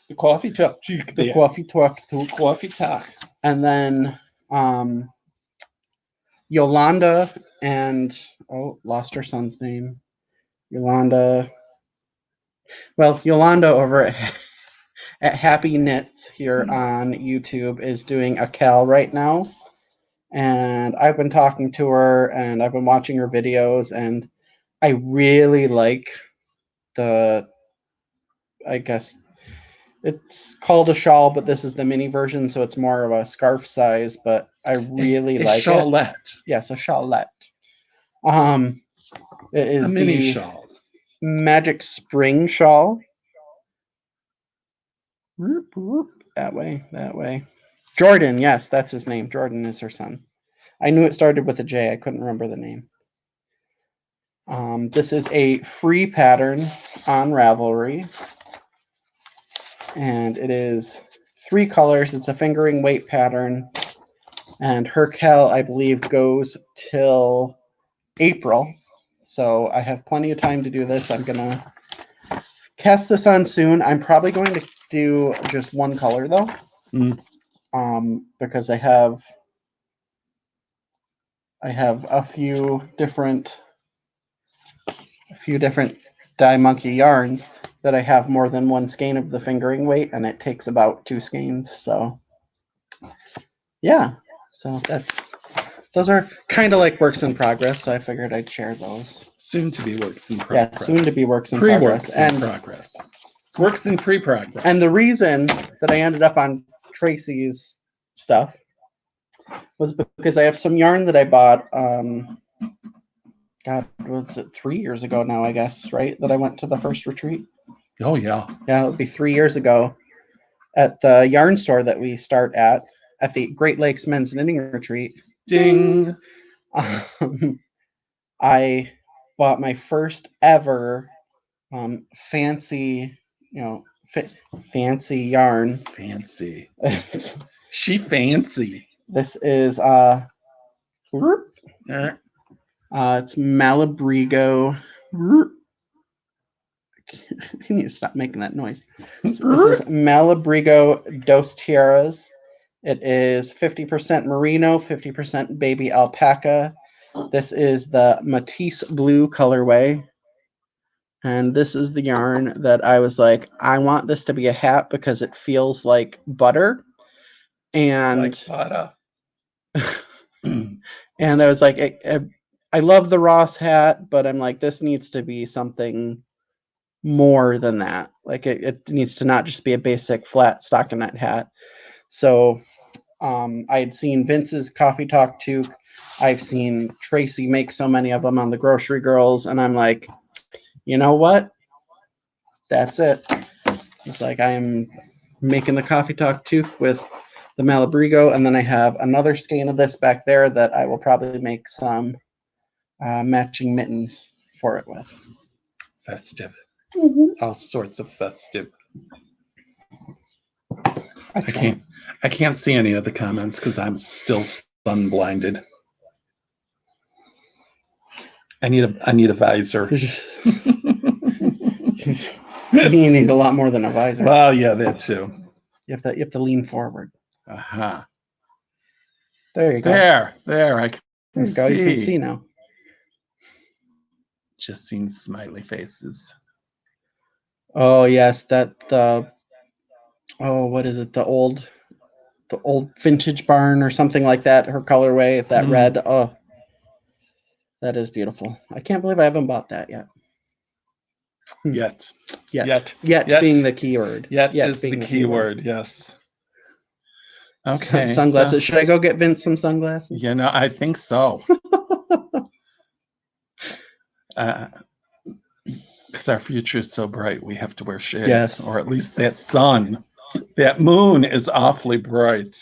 The Coffee Talk Toque. The Coffee Talk Toque. Coffee Talk. And then Yolanda and, lost her son's name. Yolanda over at Happy Knits here on YouTube is doing a cal right now. And I've been talking to her and I've been watching her videos, and I really like I guess it's called a shawl, but this is the mini version, so it's more of a scarf size, but I really like shawlette. It. Yes, a shawlette. It is a mini shawl. Magic Spring Shawl. That way. Jordan, yes, that's his name. Jordan is her son. I knew it started with a J. I couldn't remember the name. This is a free pattern on Ravelry, and it is 3 colors. It's a fingering weight pattern, and her cal, I believe, goes till April, so I have plenty of time to do this. I'm gonna cast this on soon. I'm probably going to do just one color though, because I have a few different few different dye monkey yarns that I have more than one skein of the fingering weight, and it takes about 2 skeins. So yeah, so those are kind of like works in progress. So I figured I'd share those. Soon to be works in progress. Yeah, soon to be works in progress. Progress. Works in pre-progress. And the reason that I ended up on Tracy's stuff was because I have some yarn that I bought. God, was it 3 years ago now? I guess, right? That I went to the first retreat. Oh yeah. Yeah, it'll be 3 years ago at the yarn store that we start at the Great Lakes Men's Knitting Retreat. Ding. I bought my first ever fancy, fancy yarn. Fancy. She fancy. This is it's Malabrigo. You need to stop making that noise. This is Malabrigo Dos Tierras. It is 50% merino, 50% baby alpaca. This is the Matisse Blue colorway. And this is the yarn that I was like, I want this to be a hat because it feels like butter. And it's like butter. And I was like, I love the Ross hat, but I'm like, this needs to be something more than that. Like it needs to not just be a basic flat stockinette hat. So I had seen Vince's Coffee Talk toque. I've seen Tracy make so many of them on the Grocery Girls, and I'm like, you know what? That's it. It's like I am making the Coffee Talk toque with the Malabrigo, and then I have another skein of this back there that I will probably make some matching mittens for it with. Festive. Mm-hmm. All sorts of festive. I can't see any of the comments because I'm still sun blinded. I need a visor. You need a lot more than a visor. Well, yeah, that too. You have to lean forward. Uh-huh. There you go. There. I can see. You can see now. Just seen smiley faces. Oh yes, what is it? The old vintage barn or something like that. Her colorway, that red. Oh, that is beautiful. I can't believe I haven't bought that yet. Yet being the key word. Yet is the key word. Yes. Okay. Sunglasses. So, should I go get Vince some sunglasses? You know, I think so. Because our future is so bright, we have to wear shades. Yes. Or at least that sun. That moon is awfully bright.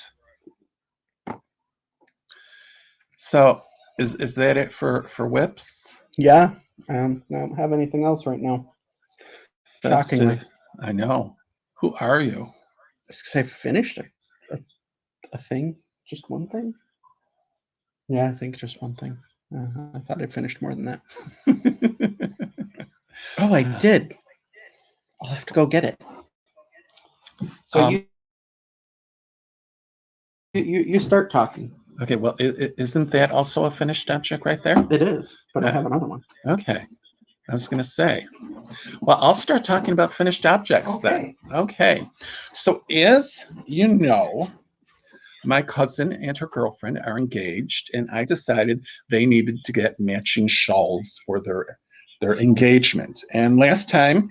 So, is that it for whips? Yeah. I don't have anything else right now. Shockingly. I know. Who are you? Because I finished a thing. Just one thing? Yeah, I think just one thing. I thought I finished more than that. Oh, I did. I'll have to go get it. So you start talking. Okay, well, isn't that also a finished object right there? It is, but I have another one. Okay. I was going to say. Well, I'll start talking about finished objects then. Okay. So as you know, my cousin and her girlfriend are engaged, and I decided they needed to get matching shawls for their engagement. And last time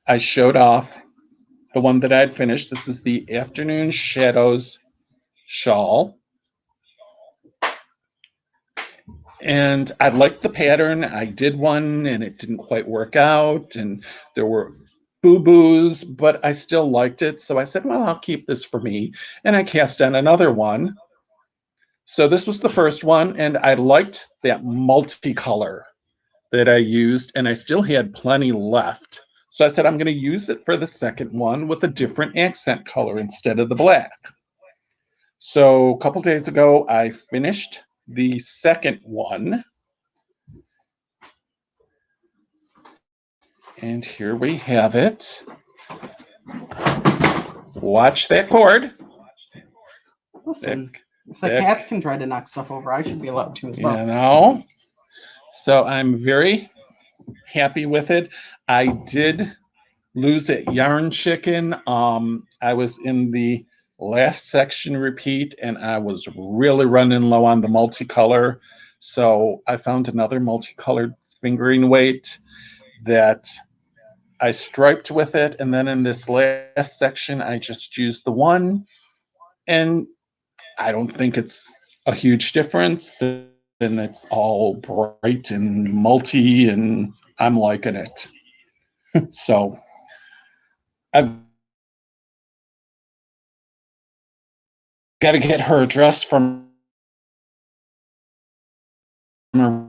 I showed off the one that I'd finished. This is the Afternoon Shadows shawl. And I liked the pattern. I did one and it didn't quite work out, and there were boo-boos, but I still liked it. So I said, well, I'll keep this for me. And I cast on another one. So this was the first one, and I liked that multicolor that I used, and I still had plenty left. So I said, I'm going to use it for the second one with a different accent color instead of the black. So a couple days ago, I finished the second one. And here we have it. Watch that cord. Listen, if the cats can try to knock stuff over, I should be allowed to as well. You know? So I'm very happy with it. I did lose at Yarn Chicken. I was in the last section repeat and I was really running low on the multicolor. So I found another multicolored fingering weight that I striped with it. And then in this last section, I just used the one. And I don't think it's a huge difference. And it's all bright and multi, and I'm liking it. So I've got to get her a dress from her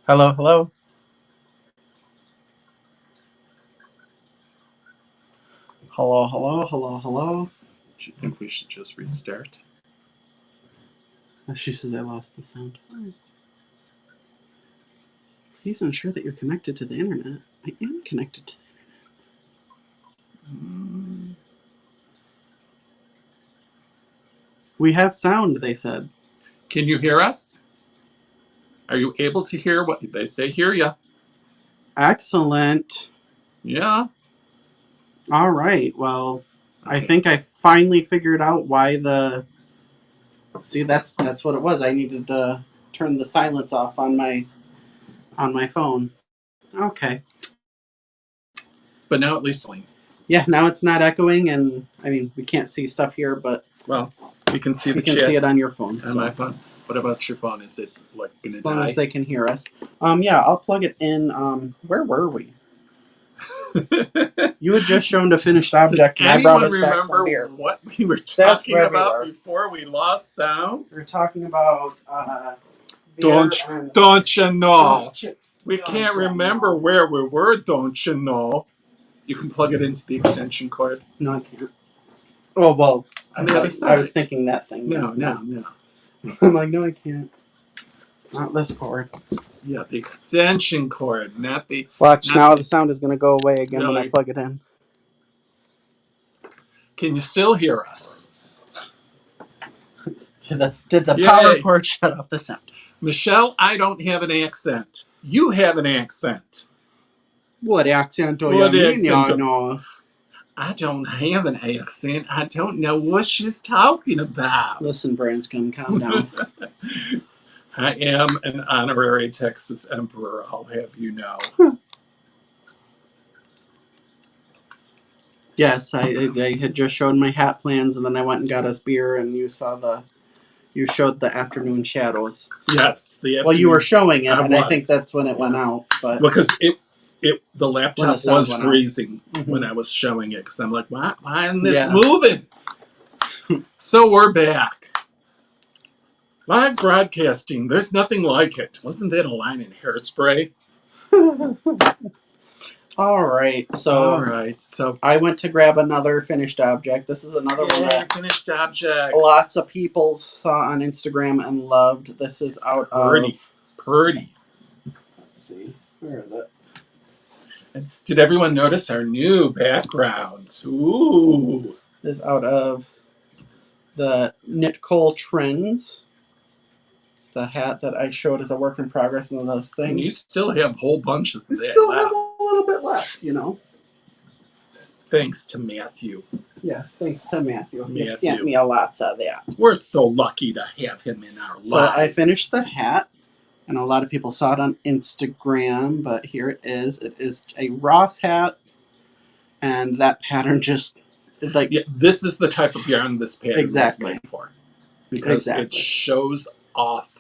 Hello, hello. Hello, hello, hello, hello. Do you think we should just restart? She says I lost the sound. Please ensure that you're connected to the internet. I am connected to the internet. We have sound, they said. Can you hear us? Are you able to hear what they say? Hear ya. Excellent. Yeah. All right. Well, okay. I think I finally figured out why the... See, that's what it was. I needed to turn the silence off on my phone. Okay. But now at least... Yeah, now it's not echoing, and I mean, we can't see stuff here, but... Well, you can see the chat. You can see it on your phone. On my phone. What about your phone? Is it like going to die? As long as they can hear us. Yeah, I'll plug it in. Where were we? You had just shown the finished object, and I brought us back some beer. What we were talking about before we lost sound? We were talking about don't you know? We can't remember where we were. Don't you know? You can plug it into the extension cord. No, I can't. Oh well, on the other side. I was thinking that thing. No. I'm like, no, I can't. Not this cord. Yeah, the extension cord, not the... Watch, now the sound is going to go away again when I plug it in. Can you still hear us? Did the power cord shut off the sound? Michelle, I don't have an accent. You have an accent. What accent do you mean, no? I don't have an accent. I don't know what she's talking about. Listen, Branscombe, calm down. I am an honorary Texas emperor, I'll have you know. Yes, I had just showed my hat plans, and then I went and got us beer, and you showed the afternoon shadows. Yes, well, you were showing it, and I think that's when it went out. But because the laptop was freezing when I was showing it, because I'm like, why isn't this moving? So we're back. Live broadcasting, there's nothing like it. Wasn't that a line in Hairspray? All right, so I went to grab another finished object. This is another one that finished object. Lots of people saw on Instagram and loved. This is out of... Pretty. Let's see. Where is it? And did everyone notice our new backgrounds? Ooh. This is out of the Knit Cole Trends. It's the hat that I showed as a work in progress in those things. And you still have whole bunches of that still left. Have a little bit left, you know. Thanks to Matthew. Yes, thanks to Matthew. He sent me a lot of that. We're so lucky to have him in our lives. So I finished the hat, and a lot of people saw it on Instagram, but here it is. It is a Ross hat, and that pattern just... like this is the type of yarn this pattern was made for. Because it shows off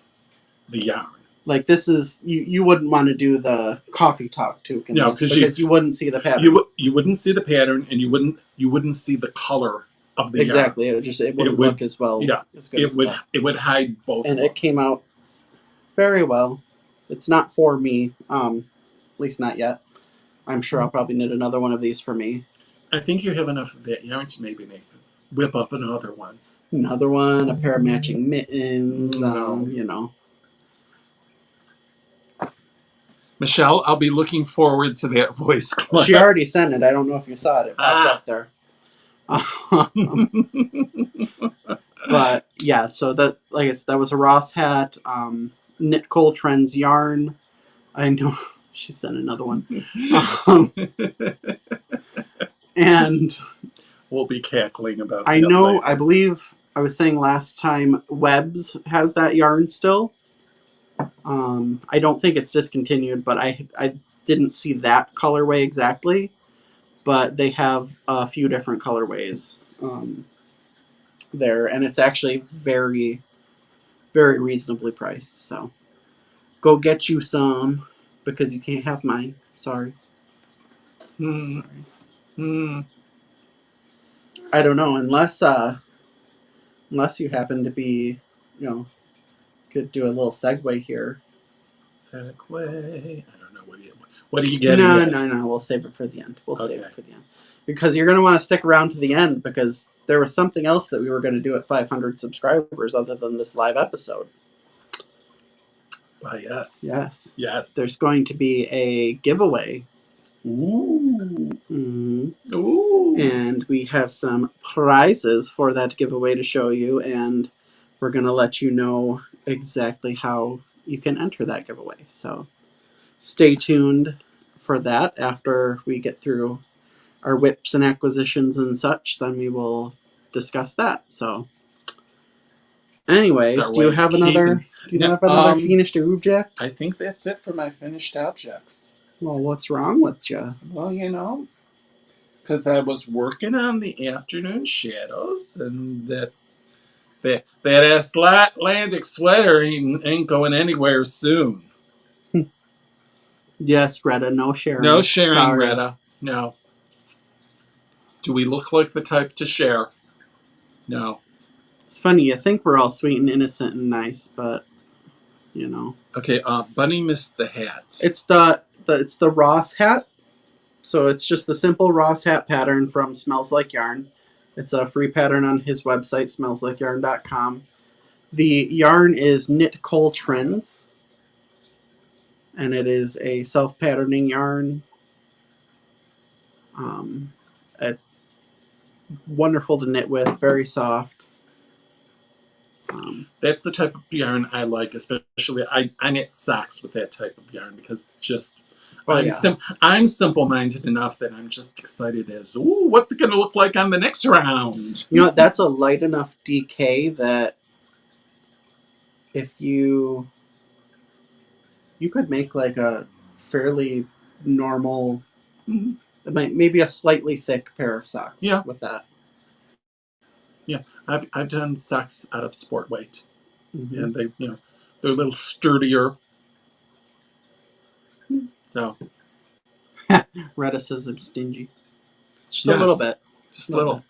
the yarn. Like this is you wouldn't want to do the coffee talk too, because you wouldn't see the pattern. You wouldn't see the pattern, and you wouldn't see the color of the yarn. It wouldn't look as well. Yeah, as good it would hide both. And it came out very well. It's not for me, at least not yet. I'm sure I'll probably knit another one of these for me. I think you have enough of that yarn to maybe whip up another one. Another one, a pair of matching mittens, you know. Michelle, I'll be looking forward to that voice clip. She already sent it. I don't know if you saw it. It popped up there. But yeah, so that, like I said, that was a Ross hat. Knit Cole Trends yarn. I know she sent another one. And we'll be cackling about that. I know, later. I believe I was saying last time Webb's has that yarn still. I don't think it's discontinued, but I didn't see that colorway exactly. But they have a few different colorways there, and it's actually very, very reasonably priced. So go get you some, because you can't have mine. Sorry. Sorry. I don't know, unless you happen to be, could do a little segue here. Segue. I don't know what are you getting? No. We'll save it for the end. Save it for the end because you're going to want to stick around to the end because there was something else that we were going to do at 500 subscribers other than this live episode. Yes. There's going to be a giveaway. Ooh. Mm-hmm. Ooh. And we have some prizes for that giveaway to show you, and we're going to let you know exactly how you can enter that giveaway. So stay tuned for that. After we get through our whips and acquisitions and such, then we will discuss that. So anyways, do you have another finished object? I think that's it for my finished objects. Well, what's wrong with you? Well, because I was working on the afternoon shadows, and that Atlantic sweater ain't going anywhere soon. Yes, Greta, no sharing. No sharing, sorry. Greta. No. Do we look like the type to share? No. It's funny, you think we're all sweet and innocent and nice, but Okay, Bunny missed the hat. It's the Ross hat. So it's just the simple Ross hat pattern from Smells Like Yarn. It's a free pattern on his website, smellslikeyarn.com. The yarn is Knit Cole Trends. And it is a self-patterning yarn. Wonderful to knit with, very soft. That's the type of yarn I like, especially I knit socks with that type of yarn because it's just I'm simple-minded enough that I'm just excited as, ooh, what's it going to look like on the next round? You know what? That's a light enough DK that if you could make like a fairly normal, maybe a slightly thick pair of socks with that. Yeah, I've done socks out of sport weight, and they're a little sturdier. So, Retta says it's stingy. Just a little bit. Just a little.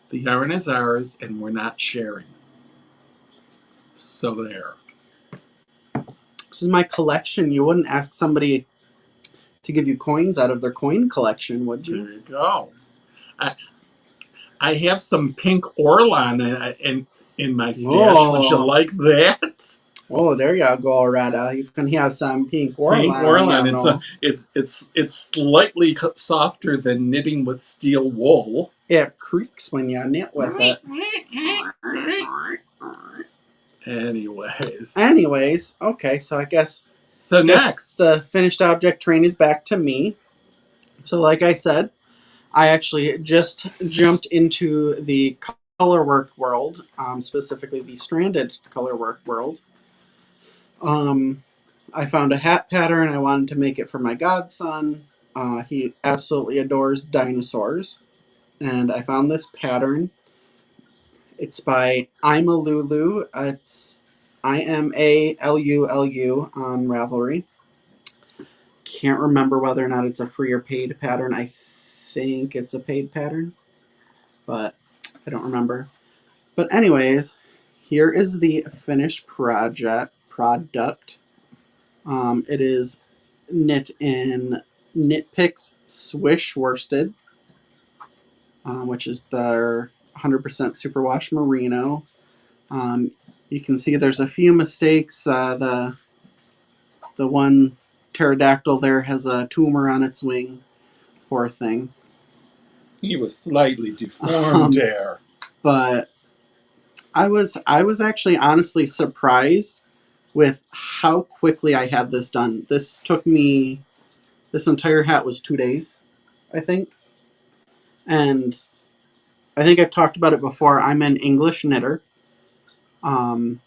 The yarn is ours, and we're not sharing. So there. This is my collection. You wouldn't ask somebody to give you coins out of their coin collection, would you? There you go. I have some pink Orlan in my stash. Whoa. Would you like that? Oh, there you go, Retta. You can have some pink Orlan. Pink Orlan. It's slightly softer than knitting with steel wool. It creaks when you knit with it. Anyways, okay, so I guess next the finished object train is back to me. So like I said, I actually just jumped into the colorwork world, specifically the stranded colorwork world. I found a hat pattern. I wanted to make it for my godson. He absolutely adores dinosaurs. And I found this pattern. It's by I'm a Lulu. It's IMALULU on Ravelry. Can't remember whether or not it's a free or paid pattern. I think it's a paid pattern, but I don't remember. But anyways, here is the finished product. It is knit in Knit Picks Swish Worsted, which is their 100% superwash merino. You can see there's a few mistakes. The one pterodactyl there has a tumor on its wing. Poor thing. He was slightly deformed there. But I was actually honestly surprised with how quickly I had this done. This entire hat was 2 days, I think. And I think I've talked about it before. I'm an English knitter. I've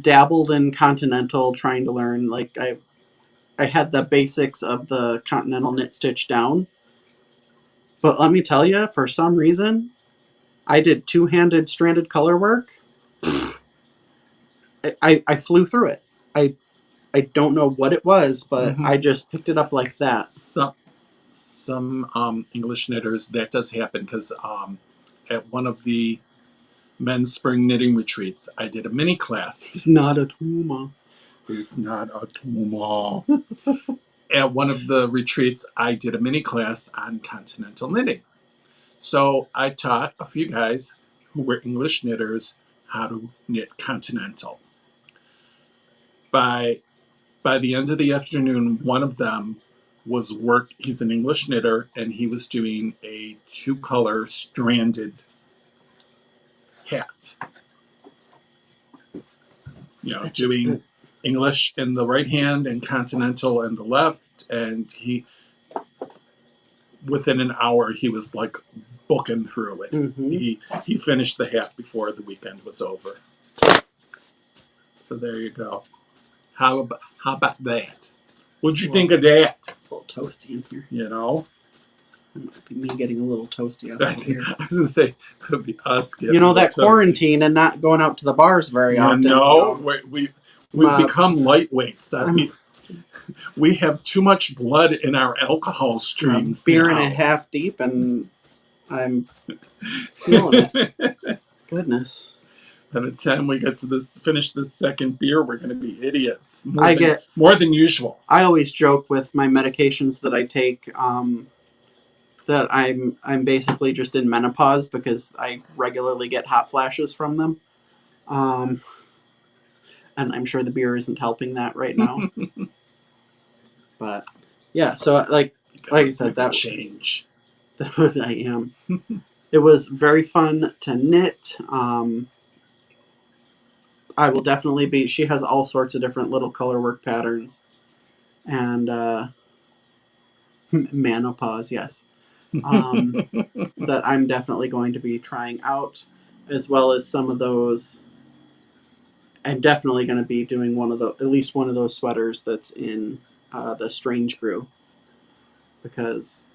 dabbled in continental, trying to learn. Like I had the basics of the continental knit stitch down. But let me tell you, for some reason, I did two-handed stranded color work. I flew through it. I don't know what it was, but I just picked it up like that. Some English knitters, that does happen because at one of the men's spring knitting retreats, I did a mini class. It's not a tumor. It's not a tumor. At one of the retreats, I did a mini class on continental knitting. So I taught a few guys who were English knitters how to knit continental. By the end of the afternoon, one of them was he's an English knitter, and he was doing a 2-color stranded hat. You know, doing English in the right hand and continental in the left, and within an hour he was like booking through it. Mm-hmm. He finished the hat before the weekend was over. So there you go. How about that? What'd you think of that? It's a little toasty in here. You know? It might be me getting a little toasty out here. I was going to say, could be us getting that toasty. Quarantine and not going out to the bars very often. No, we've become lightweights. We have too much blood in our alcohol streams. Beer and a half deep, and I'm feeling it. Goodness. By the time we get to finish this second beer, we're going to be idiots. More than usual. I always joke with my medications that I take that I'm basically just in menopause because I regularly get hot flashes from them. And I'm sure the beer isn't helping that right now. But yeah, so like I said, that change. That was I am. It was very fun to knit. I will definitely be. She has all sorts of different little color work patterns, and menopause, yes. That I'm definitely going to be trying out, as well as some of those. I'm definitely going to be doing at least one of those sweaters that's in the Strange Brew, because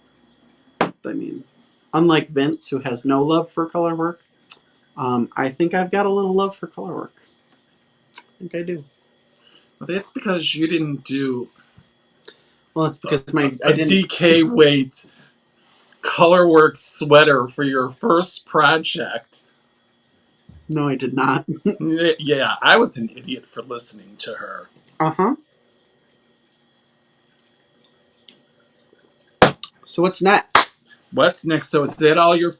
I mean, unlike Vince, who has no love for color work, I think I've got a little love for color work. I think I do. Well, that's because you didn't do. Well, it's because I didn't. DK weight colorwork sweater for your first project. No, I did not. Yeah, I was an idiot for listening to her. Uh-huh. So what's next? What's next? So is that all your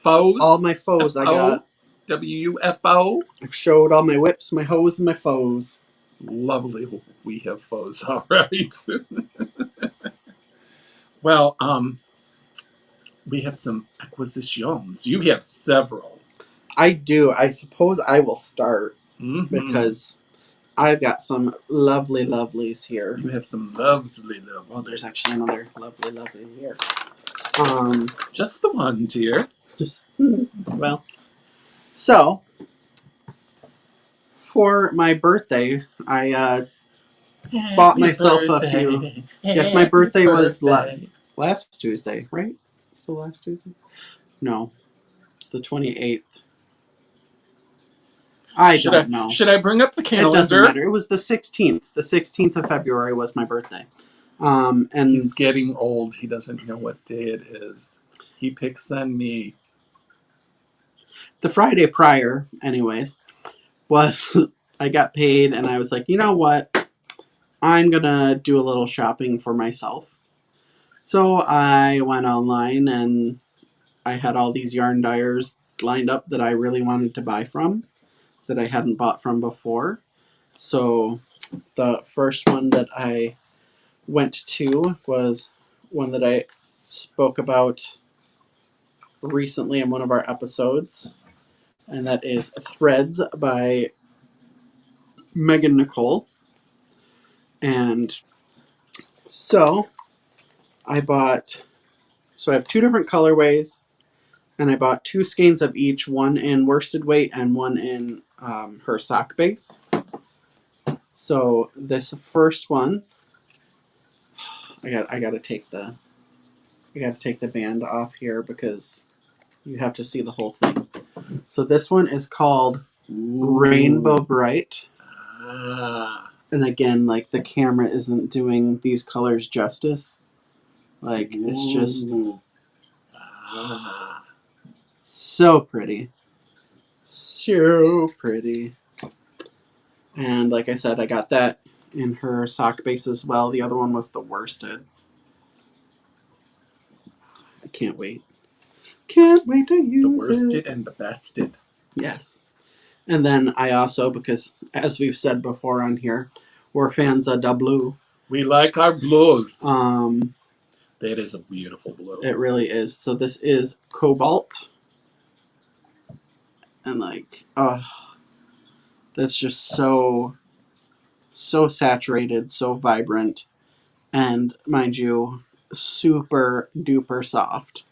foes? All my foes I got. WFO? I've showed all my whips, my hoes, and my foes. Lovely. We have foes, all right. Well, we have some acquisitions. You have several. I do. I suppose I will start because I've got some lovely lovelies here. You have some lovely. Well, there's actually another lovely here. Just the one, dear. Well. So, for my birthday, I bought myself a few. Yes, my birthday was last Tuesday, right? Still last Tuesday? No, it's the 28th. I don't know. Should I bring up the calendar? It doesn't matter. It was the 16th. The 16th of February was my birthday. And he's getting old. He doesn't know what day it is. He picks on me. The Friday prior, anyways, was I got paid, and I was like, you know what? I'm going to do a little shopping for myself. So I went online, and I had all these yarn dyers lined up that I really wanted to buy from, that I hadn't bought from before. So the first one that I went to was one that I spoke about recently in one of our episodes, and that is Threads by Megan Nicole. And so I have two different colorways, and I bought 2 skeins of each, one in worsted weight and one in her sock base. So this first one, I gotta take the band off here because you have to see the whole thing. So this one is called Rainbow Bright. And again, like, the camera isn't doing these colors justice. Like, it's just so pretty. so pretty. And like I said, I got that in her sock base as well. The other one was the worsted. I can't wait. Can't wait to use the it. worsted and the bested. Yes. And then I also, because as we've said before on here, we're fans of da blue. We like our blues. That is a beautiful blue. It really is. So this is cobalt. And like, that's just so saturated, so vibrant. And mind you, super duper soft.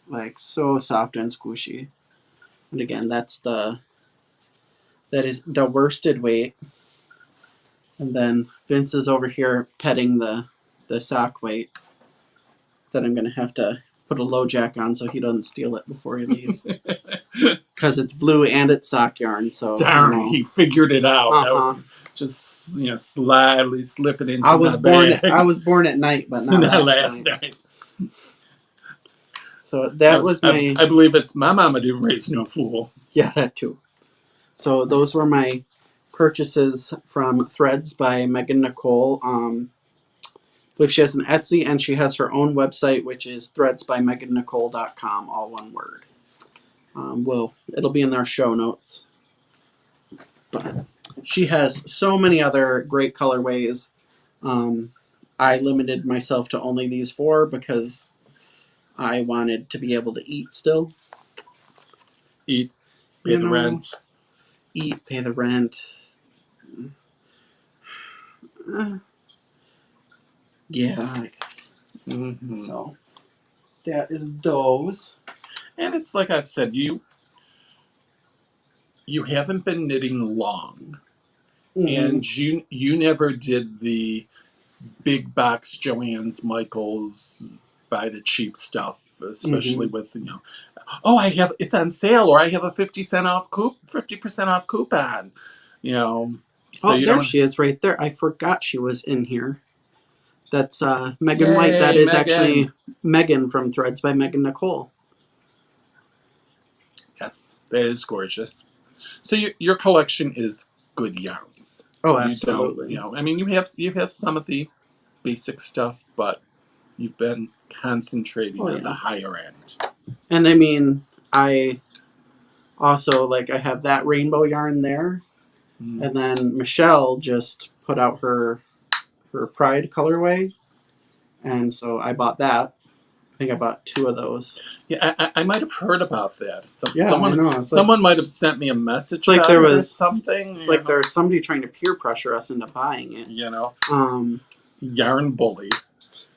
Like so soft and squishy. And again, that is the worsted weight. And then Vince is over here petting the sock weight that I'm going to have to put a low jack on so he doesn't steal it before he leaves. Because it's blue and it's sock yarn. So darn, he figured it out. I was just slyly slipping into my bag. I was born at night, but not last night. So that was my... I believe it's my mama didn't raise no fool. Yeah, that too. So those were my purchases from Threads by Megan Nicole. I believe she has an Etsy, and she has her own website, which is threadsbymegannicole.com, all one word. It'll be in our show notes. But she has so many other great colorways. I limited myself to only these 4 because I wanted to be able to eat still. Eat, pay the rent. Eat, pay the rent. Yeah, I guess. Mm-hmm. So that is those. And it's like I've said, you haven't been knitting long. Mm-hmm. And you never did the big box Joann's Michaels, buy the cheap stuff, especially with it's on sale, or I have a 50% off coupon. So there she is right there. I forgot she was in here. That's Megan White. That is Megan. Actually Megan from Threads by Megan Nicole. Yes, that is gorgeous. So your collection is good yarns. Oh, absolutely. You have some of the basic stuff, but you've been concentrating on the higher end. And I also I have that rainbow yarn there, and then Michelle just put out her Pride colorway, and so I bought that. I think I bought 2 of those. Yeah, I might have heard about that. I know. Someone might have sent me a message. It's like there was something. It's like there was somebody trying to peer pressure us into buying it. Yarn bully.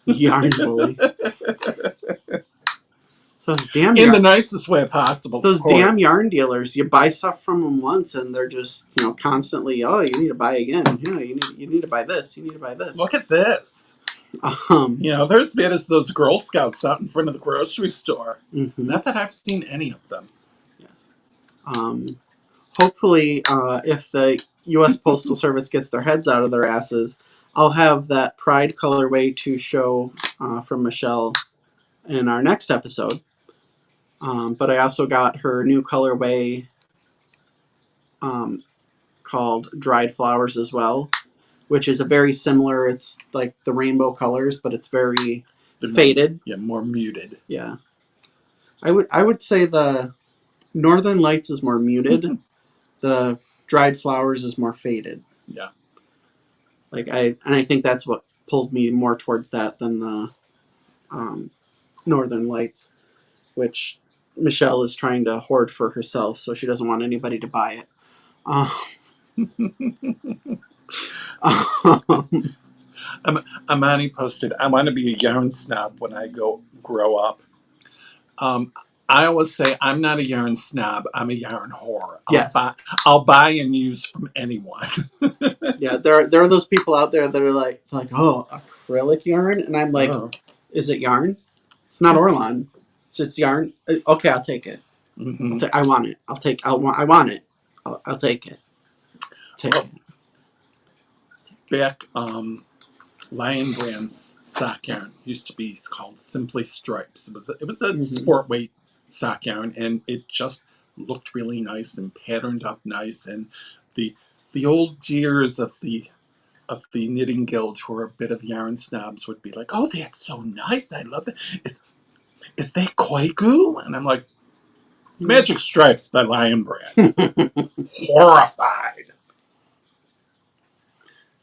Yarn bully. So those damn in the nicest way possible. Those damn yarn dealers. You buy stuff from them once, and they're just constantly. Oh, you need to buy again. Yeah, you need to buy this. You need to buy this. Look at this. They're as bad as those Girl Scouts out in front of the grocery store. Mm-hmm. Not that I've seen any of them. Yes. Hopefully, if the U.S. Postal Service gets their heads out of their asses, I'll have that Pride colorway to show from Michelle in our next episode. But I also got her new colorway called Dried Flowers as well, which is a very similar, it's like the rainbow colors, but it's very faded. More muted. Yeah. I would say the Northern Lights is more muted. The Dried Flowers is more faded. Yeah. I think that's what pulled me more towards that than the Northern Lights, which Michelle is trying to hoard for herself, so she doesn't want anybody to buy it. Amani posted, I want to be a yarn snob when I grow up. I always say I'm not a yarn snob. I'm a yarn whore. I'll buy and use from anyone. Yeah, there are those people out there that are like, oh, acrylic yarn, and I'm like, Is it yarn? It's not Orlon. It's yarn. Okay, I'll take it. Mm-hmm. I want it. I want it. I'll take it. Back, Lion Brand's sock yarn used to be called Simply Stripes. It was a sport weight sock yarn, and it just looked really nice and patterned up nice, and the old dears of the knitting guild who are a bit of yarn snobs would be like, "Oh, that's so nice! I love it. Is that Koigu?" And I'm like, "It's Magic Stripes by Lion Brand." Horrified.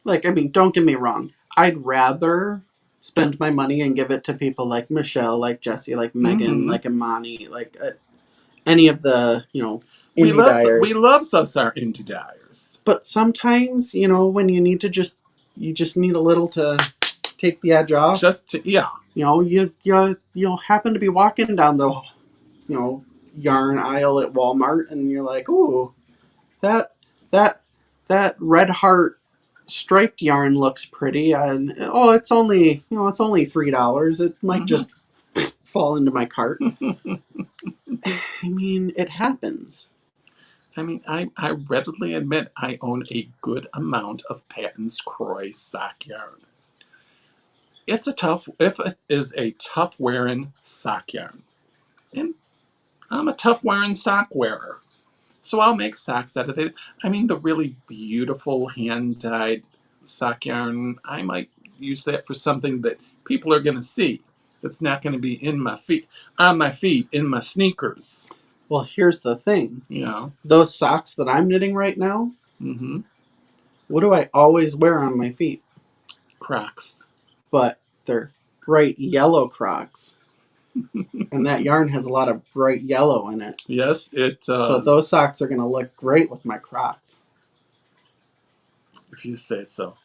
Like, I mean, don't get me wrong. I'd rather spend my money and give it to people like Michelle, like Jessie, like Megan, like Imani, like any of the, we dyers. love Sub-Sar indie dyers. But sometimes, when you need to you just need a little to take the edge off. Yeah. You happen to be walking down the, yarn aisle at Walmart, and you're like, ooh, that red heart striped yarn looks pretty, and it's only $3. It might just fall into my cart. I mean, it happens. I mean, I readily admit I own a good amount of Patton's Croy sock yarn. It is a tough wearing sock yarn, and I'm a tough wearing sock wearer, so I'll make socks out of it. I mean, the really beautiful hand dyed sock yarn, I might use that for something that people are going to see. That's not going to be on my feet, in my sneakers. Well, here's the thing. Those socks that I'm knitting right now, what do I always wear on my feet? Crocs. But they're bright yellow Crocs. And that yarn has a lot of bright yellow in it. Yes, it does. So those socks are going to look great with my Crocs. If you say so.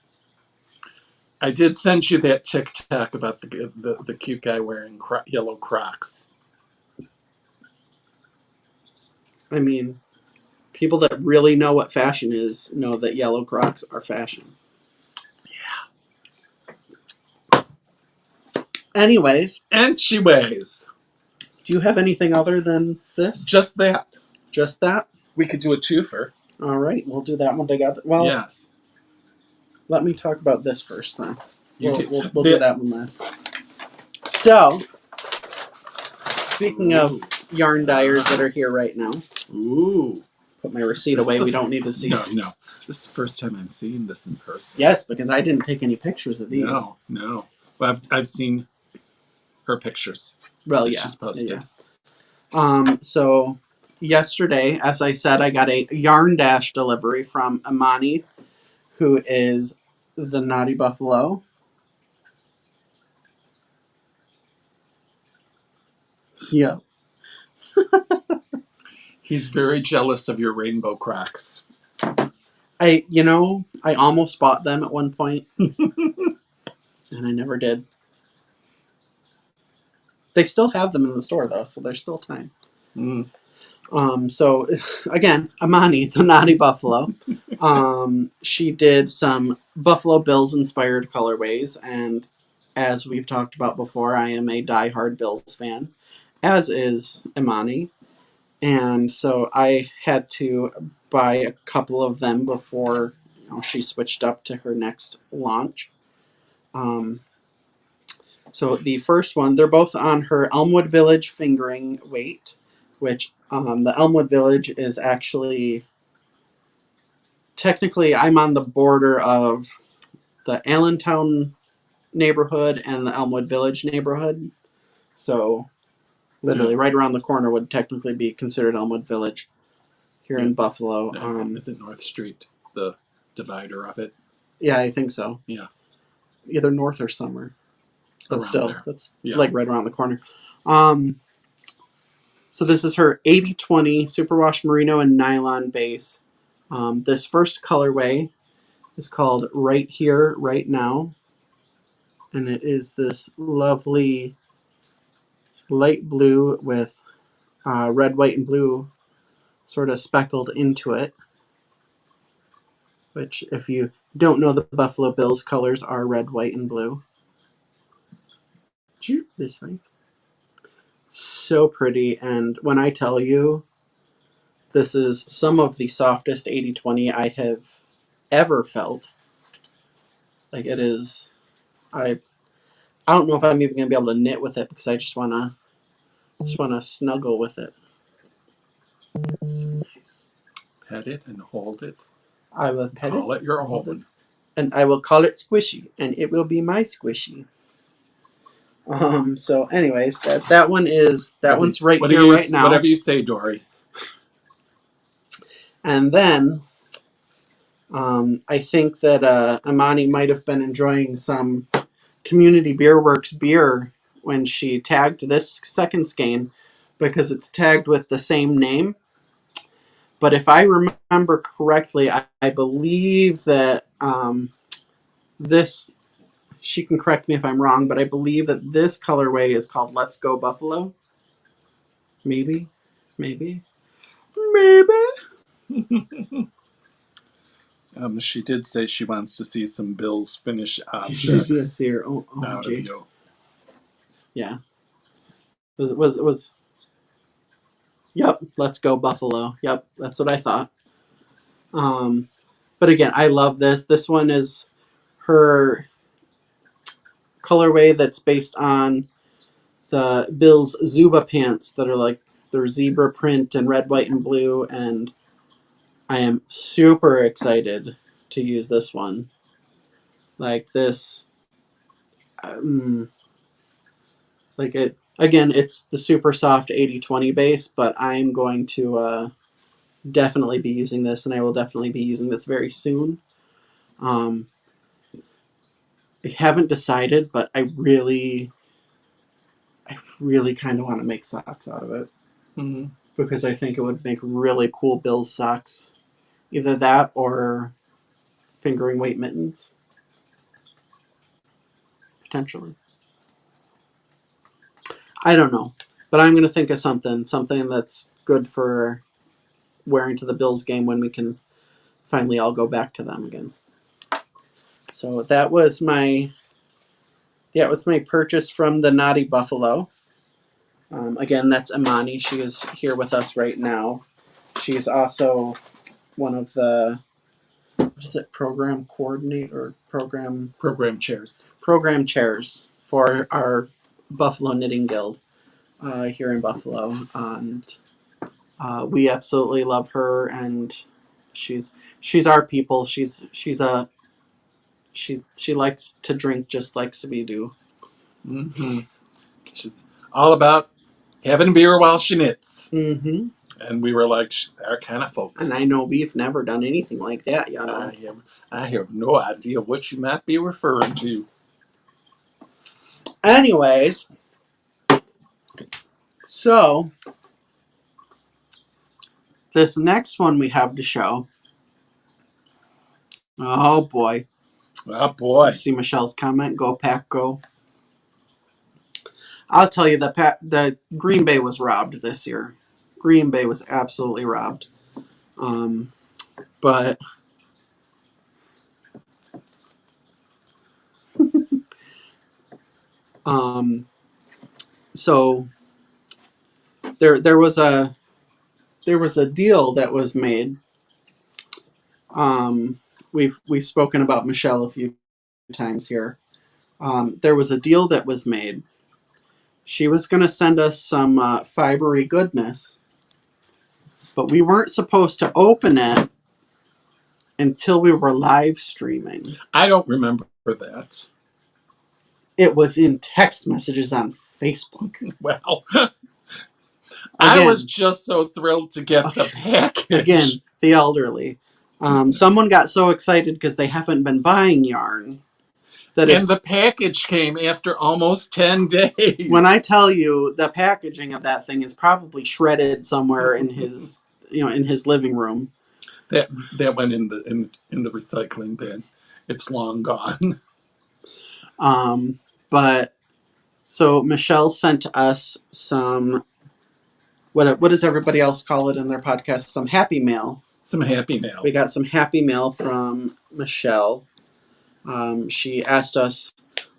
I did send you that TikTok about the cute guy wearing yellow Crocs. I mean, people that really know what fashion is know that yellow Crocs are fashion. Yeah. Anyways. And she weighs. Do you have anything other than this? Just that. Just that? We could do a twofer. All right, we'll do that one together. Well, yes. Let me talk about this first, then. We'll do that one last. So, speaking of yarn dyers that are here right now. Ooh. Put my receipt away. We don't need to see it. No. This is the first time I'm seeing this in person. Yes, because I didn't take any pictures of these. No. Well, I've seen her pictures. Well, yeah. She's posted. Yeah. So, yesterday, as I said, I got a Yarn Dash delivery from Imani, who is the Naughty Buffalo. Yeah. He's very jealous of your rainbow Crocs. I almost bought them at one point. And I never did. They still have them in the store, though, so there's still time. So, again, Imani, the Naughty Buffalo. She did some Buffalo Bills-inspired colorways, and as we've talked about before, I am a diehard Bills fan, as is Imani. And so I had to buy a couple of them before she switched up to her next launch. So the first one, they're both on her Elmwood Village fingering weight, which the Elmwood Village is actually, technically I'm on the border of the Allentown neighborhood and the Elmwood Village neighborhood. So literally right around the corner would technically be considered Elmwood Village here in Buffalo. Is it North Street, the divider of it? Yeah, I think so. Yeah. Either North or Summer. But still, that's like right around the corner. So this is her 80/20 Superwash Merino and Nylon base. This first colorway is called Right Here, Right Now. And it is this lovely light blue with red, white, and blue sort of speckled into it. Which, if you don't know, the Buffalo Bills colors are red, white, and blue. This way. So pretty, and when I tell you, this is some of the softest 80/20 I have ever felt. Like, it is, I don't know if I'm even gonna be able to knit with it because I just wanna snuggle with it. So nice. Pet it and hold it. I will pet Call it your own. And I will call it Squishy, and it will be my Squishy. So anyways, that one is one's right here right now. Whatever you say, Dory. And then I think that Amani might have been enjoying some Community Beer Works beer when she tagged this second skein, because it's tagged with the same name. But if I remember correctly, I believe that this, she can correct me if I'm wrong, but I believe that this colorway is called Let's Go Buffalo. Maybe. She did say she wants to see some Bill's finish objects out of you. Yeah. Was Yep, Let's Go Buffalo. Yep, that's what I thought. But again, I love this. This one is her colorway that's based on the Bill's Zuba pants that are like their zebra print and red, white, and blue, and I am super excited to use this one. Like this, like it again. It's the super soft 80/20 base, but I'm going to definitely be using this, and I will definitely be using this very soon. I haven't decided, but I really kind of want to make socks out of it. Mm-hmm. Because I think it would make really cool Bill's socks. Either that or fingering weight mittens. Potentially. I don't know. But I'm going to think of something that's good for wearing to the Bills game when we can finally all go back to them again. So that was my purchase from the Naughty Buffalo. Again, that's Imani. She is here with us right now. She is also one of the, what is it, program coordinator, program chairs for our Buffalo Knitting Guild here in Buffalo, and we absolutely love her, and she's our people. She likes to drink just like we do. Mm-hmm. She's all about having beer while she knits. Mm-hmm. And we were like, she's our kind of folks. And I know we've never done anything like that, you know. I have no idea what you might be referring to. Anyways, so this next one we have to show. Oh boy. You see Michelle's comment, go Pack, go. I'll tell you, the Green Bay was robbed this year. Green Bay was absolutely robbed. But so there was a deal that was made. We've spoken about Michelle a few times here. There was a deal that was made. She was going to send us some fibery goodness, but we weren't supposed to open it until we were live streaming. I don't remember that. It was in text messages on Facebook. Well, I was just so thrilled to get the package. Again, the elderly. Someone got so excited because they haven't been buying yarn. And the package came after almost 10 days. When I tell you, the packaging of that thing is probably shredded somewhere in his, in his living room. That went in the recycling bin. It's long gone. But so Michelle sent us some. What does everybody else call it in their podcast? Some happy mail. Some happy mail. We got some happy mail from Michelle. She asked us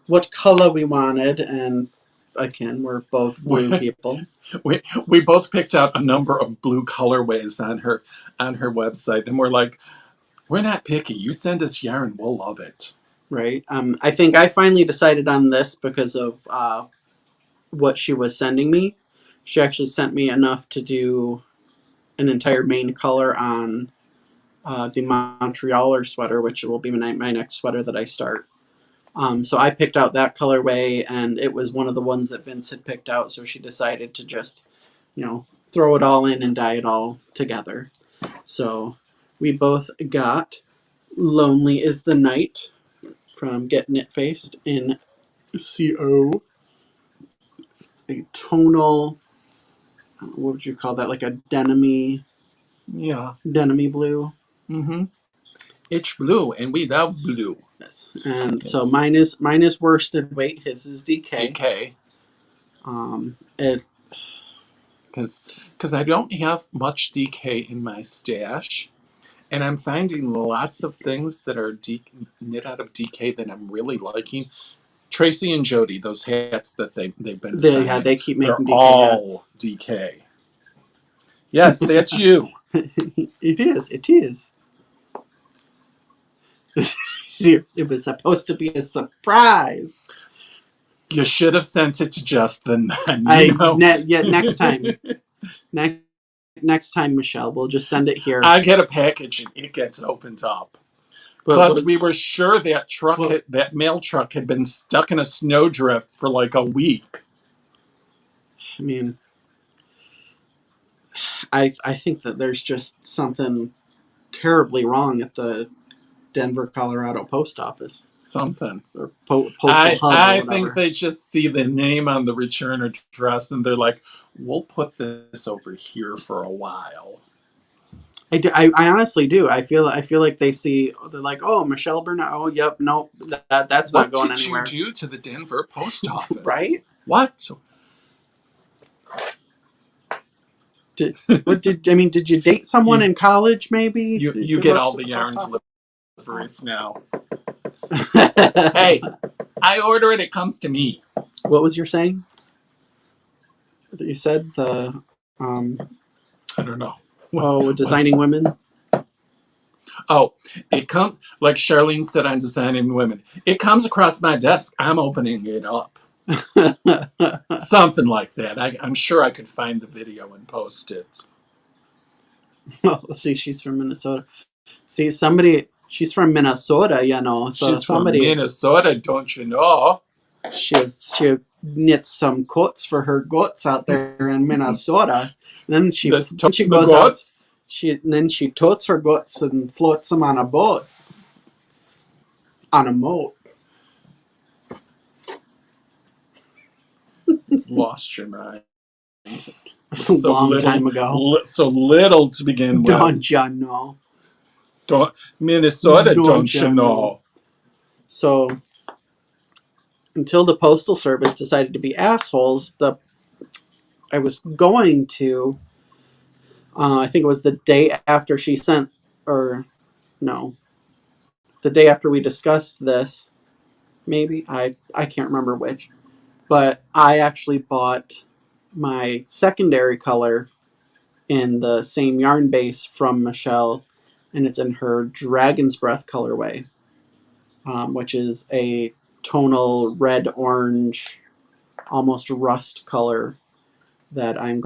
what color we wanted, and again, we're both blue people. We both picked out a number of blue colorways on her website, and we're like, we're not picky. You send us yarn, we'll love it. Right. I think I finally decided on this because of what she was sending me. She actually sent me enough to do an entire main color on the Montrealer sweater, which will be my next sweater that I start. So I picked out that colorway, and it was one of the ones that Vince had picked out, so she decided to just, throw it all in and dye it all together. So we both got Lonely is the Night from Get Knit Faced in CO. It's a tonal, what would you call that, like a denim-y blue. Mm-hmm. It's blue, and we love blue. Yes. And so mine is worsted weight. His is DK. Because I don't have much DK in my stash, and I'm finding lots of things that are knit out of DK that I'm really liking. Tracy and Jody, those hats that they've been designing, they keep making DK all hats. DK. Yes, that's you. It is. See, it was supposed to be a surprise. You should have sent it to Justin then. Next time. Next time, Michelle, we'll just send it here. I get a package and it gets opened up. Plus, we were sure that that mail truck had been stuck in a snowdrift for like a week. I mean, I think that there's just something terribly wrong at the Denver, Colorado post office. Something. Or postal hub. I think they just see the name on the return address and they're like, we'll put this over here for a while. I honestly do. I feel like they're like, oh, Michelle Burnett. Oh, yep, nope, that's not going anywhere. What did you do to the Denver post office? Right? What? Did you date someone in college? Maybe you get all the yarn deliveries now. Hey, I order it. It comes to me. What was your saying? That you said the I don't know. Designing women. Oh, it comes like Charlene said. I'm designing women. It comes across my desk. I'm opening it up. Something like that. I'm sure I could find the video and post it. Oh, see, she's from Minnesota. See, she's from Minnesota, So she's from Minnesota, don't you know? She knits some coats for her goats out there in Minnesota. Then she goes out. Then she totes her goats and floats them on a boat. On a moat. Lost your mind. A long time ago. So little to begin with. Don't you know? Minnesota, don't you know? So, until the Postal Service decided to be assholes, I was going to, I think it was the day after she sent, or no, the day after we discussed this, maybe, I can't remember which, but I actually bought my secondary color in the same yarn base from Michelle, and it's in her Dragon's Breath colorway, which is a tonal red-orange, almost rust color that I'm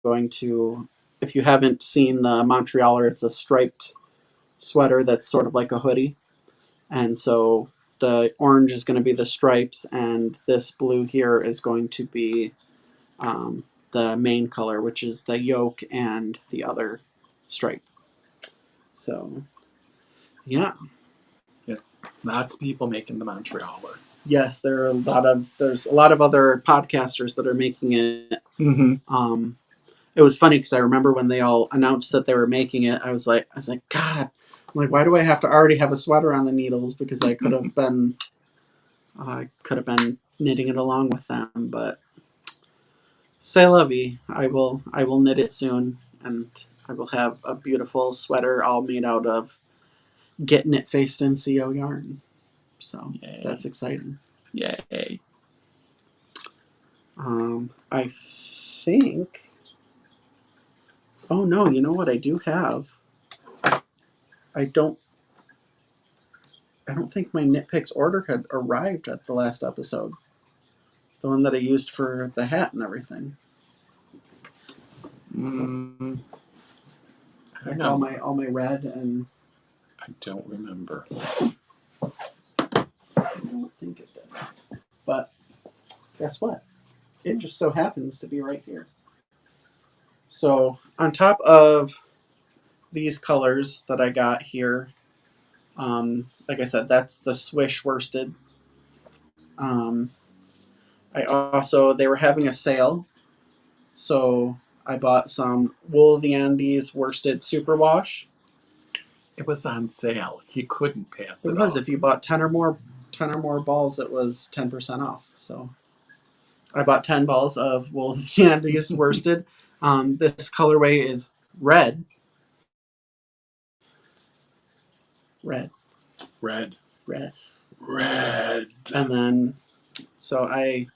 going to, if you haven't seen the Montrealer, it's a striped sweater that's sort of like a hoodie. And so the orange is going to be the stripes, and this blue here is going to be the main color, which is the yoke and the other stripe. So, yeah. Yes, lots of people making the Montrealer. Yes, there's a lot of other podcasters that are making it. Mm-hmm. It was funny because I remember when they all announced that they were making it, I was like, God, why do I have to already have a sweater on the needles? Because I could have been knitting it along with them, but c'est la vie. I will knit it soon, and I will have a beautiful sweater all made out of Get Knit Faced NCO yarn. So yay. That's exciting. Yay. I think. Oh no! You know what I do have? I don't think my Knit Picks order had arrived at the last episode. The one that I used for the hat and everything. Like all my red and. I don't remember. I don't think it did. But guess what? It just so happens to be right here. So on top of these colors that I got here, like I said, that's the Swish worsted. They were having a sale, so I bought some Wool of the Andes worsted superwash. It was on sale. You couldn't pass it It was. off. If you bought 10 or more balls, it was 10% off. So I bought 10 balls of Wool of the Andes worsted. This colorway is red. Red. And then, so I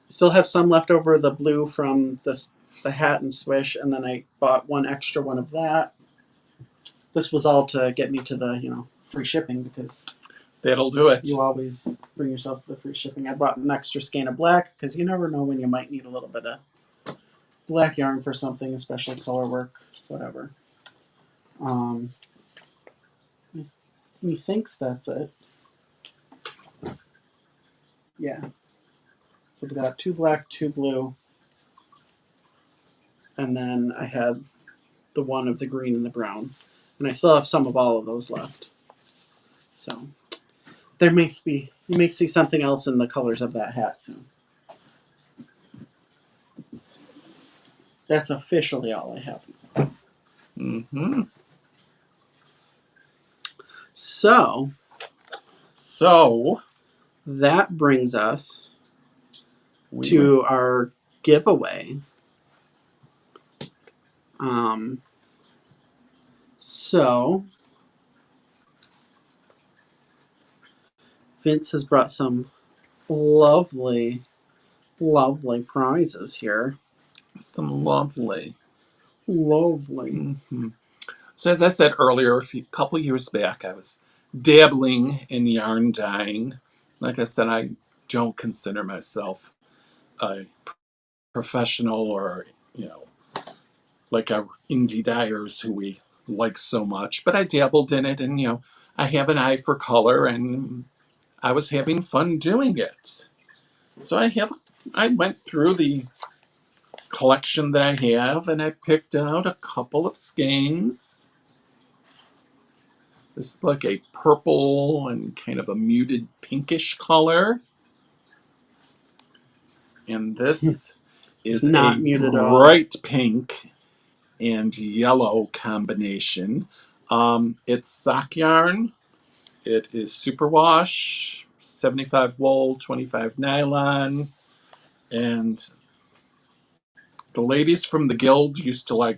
still have some left over the blue from the hat and Swish, and then I bought one extra one of that. This was all to get me to the, free shipping, because that'll do it. You always bring yourself the free shipping. I bought an extra skein of black, because you never know when you might need a little bit of black yarn for something, especially color work, whatever. He thinks that's it. Yeah. So we got 2 black, 2 blue, and then I had the one of the green and the brown. And I still have some of all of those left. So you may see something else in the colors of that hat soon. That's officially all I have. Mm-hmm. So that brings us to our giveaway. So Vince has brought some lovely, lovely prizes here. Some lovely. Mm-hmm. So as I said earlier, a couple years back, I was dabbling in yarn dyeing. Like I said, I don't consider myself a professional or, like our indie dyers who we like so much. But I dabbled in it, and, I have an eye for color, and I was having fun doing it. So I went through the collection that I have, and I picked out a couple of skeins. This is like a purple and kind of a muted pinkish color. And this is not a muted bright pink and yellow combination. It's sock yarn. It is superwash, 75 wool, 25 nylon. And the ladies from the guild used to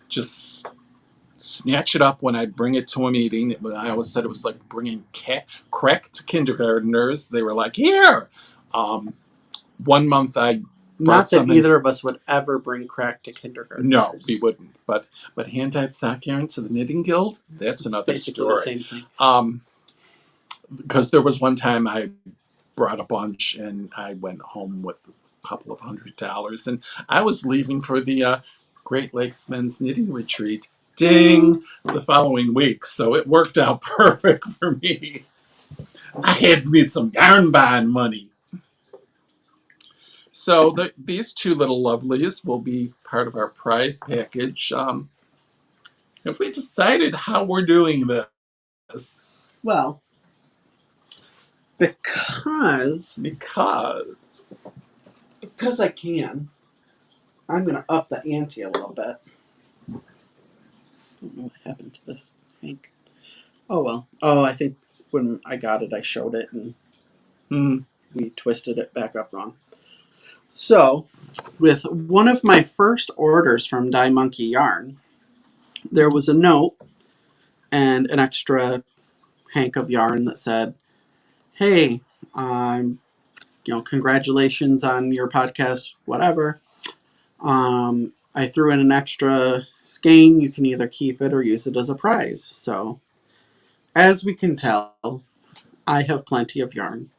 just snatch it up when I'd bring it to a meeting. I always said it was like bringing crack to kindergartners. They were like, here. 1 month I Not that either of us would ever bring crack to kindergarten. No, we wouldn't. But hand-dyed sock yarn to the knitting guild, that's another basically story. The same thing. Because there was one time I brought a bunch and I went home with a couple of $100, and I was leaving for the Great Lakes Men's Knitting Retreat. Ding! The following week, so it worked out perfect for me. I had me some yarn buying money. So these two little lovelies will be part of our prize package. Have we decided how we're doing this? Well, because I can, I'm going to up the ante a little bit. I don't know what happened to this Hank. Oh, well. Oh, I think when I got it, I showed it, and we twisted it back up wrong. So, with one of my first orders from Dye Monkey Yarn, there was a note and an extra hank of yarn that said, hey, congratulations on your podcast, whatever. I threw in an extra skein. You can either keep it or use it as a prize. So, as we can tell, I have plenty of yarn.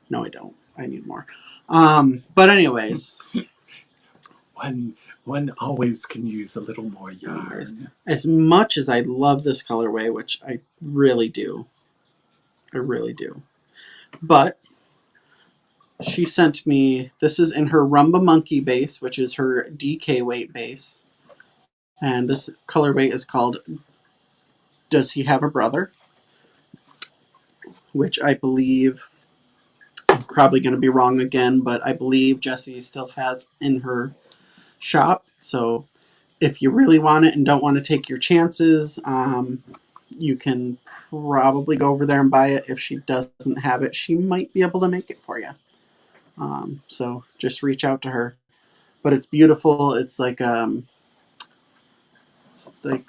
No, I don't. I need more. But anyways. one always can use a little more yarn. As much as I love this colorway, which I really do. I really do. But she sent me, this is in her Rumba Monkey base, which is her DK weight base. And this colorway is called Does He Have a Brother? Which I believe, I'm probably going to be wrong again, but I believe Jessie still has in her shop. So if you really want it and don't want to take your chances, you can probably go over there and buy it. If she doesn't have it, she might be able to make it for you. So just reach out to her. But it's beautiful. It's like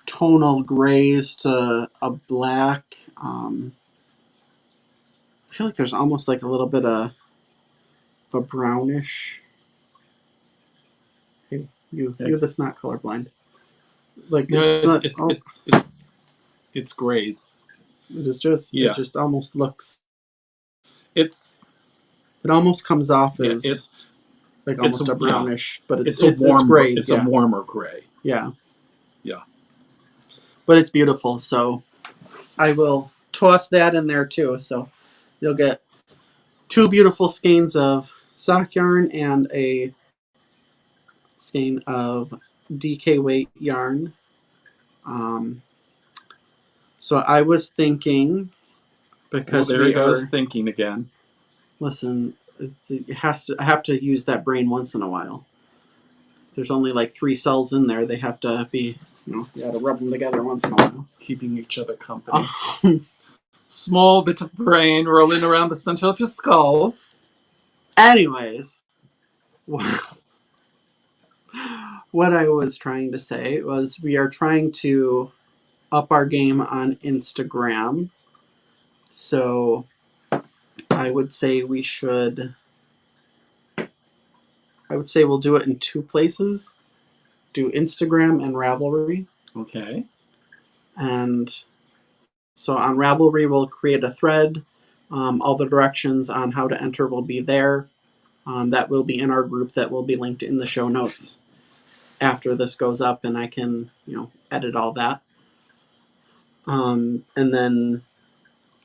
tonal grays to a black. I feel like there's almost like a little bit of a brownish. Hey, you that's not colorblind. Like no, it's grays. It is just it just almost looks. It almost comes off as it's like almost a brownish, but it's grays. It's a warmer gray. Yeah. Yeah. But it's beautiful, so I will toss that in there too. So you'll get 2 beautiful skeins of sock yarn and a skein of DK weight yarn. So I was thinking, because there he goes thinking again. Listen, I have to use that brain once in a while. There's only like 3 cells in there. They have to be, you got to rub them together once in a while. Keeping each other company. Small bit of brain rolling around the center of your skull. Anyways, what I was trying to say was we are trying to up our game on Instagram. So I would say we'll do it in 2 places. Do Instagram and Ravelry. Okay. And so on Ravelry, we'll create a thread. All the directions on how to enter will be there. That will be in our group that will be linked in the show notes after this goes up, and I can, edit all that. And then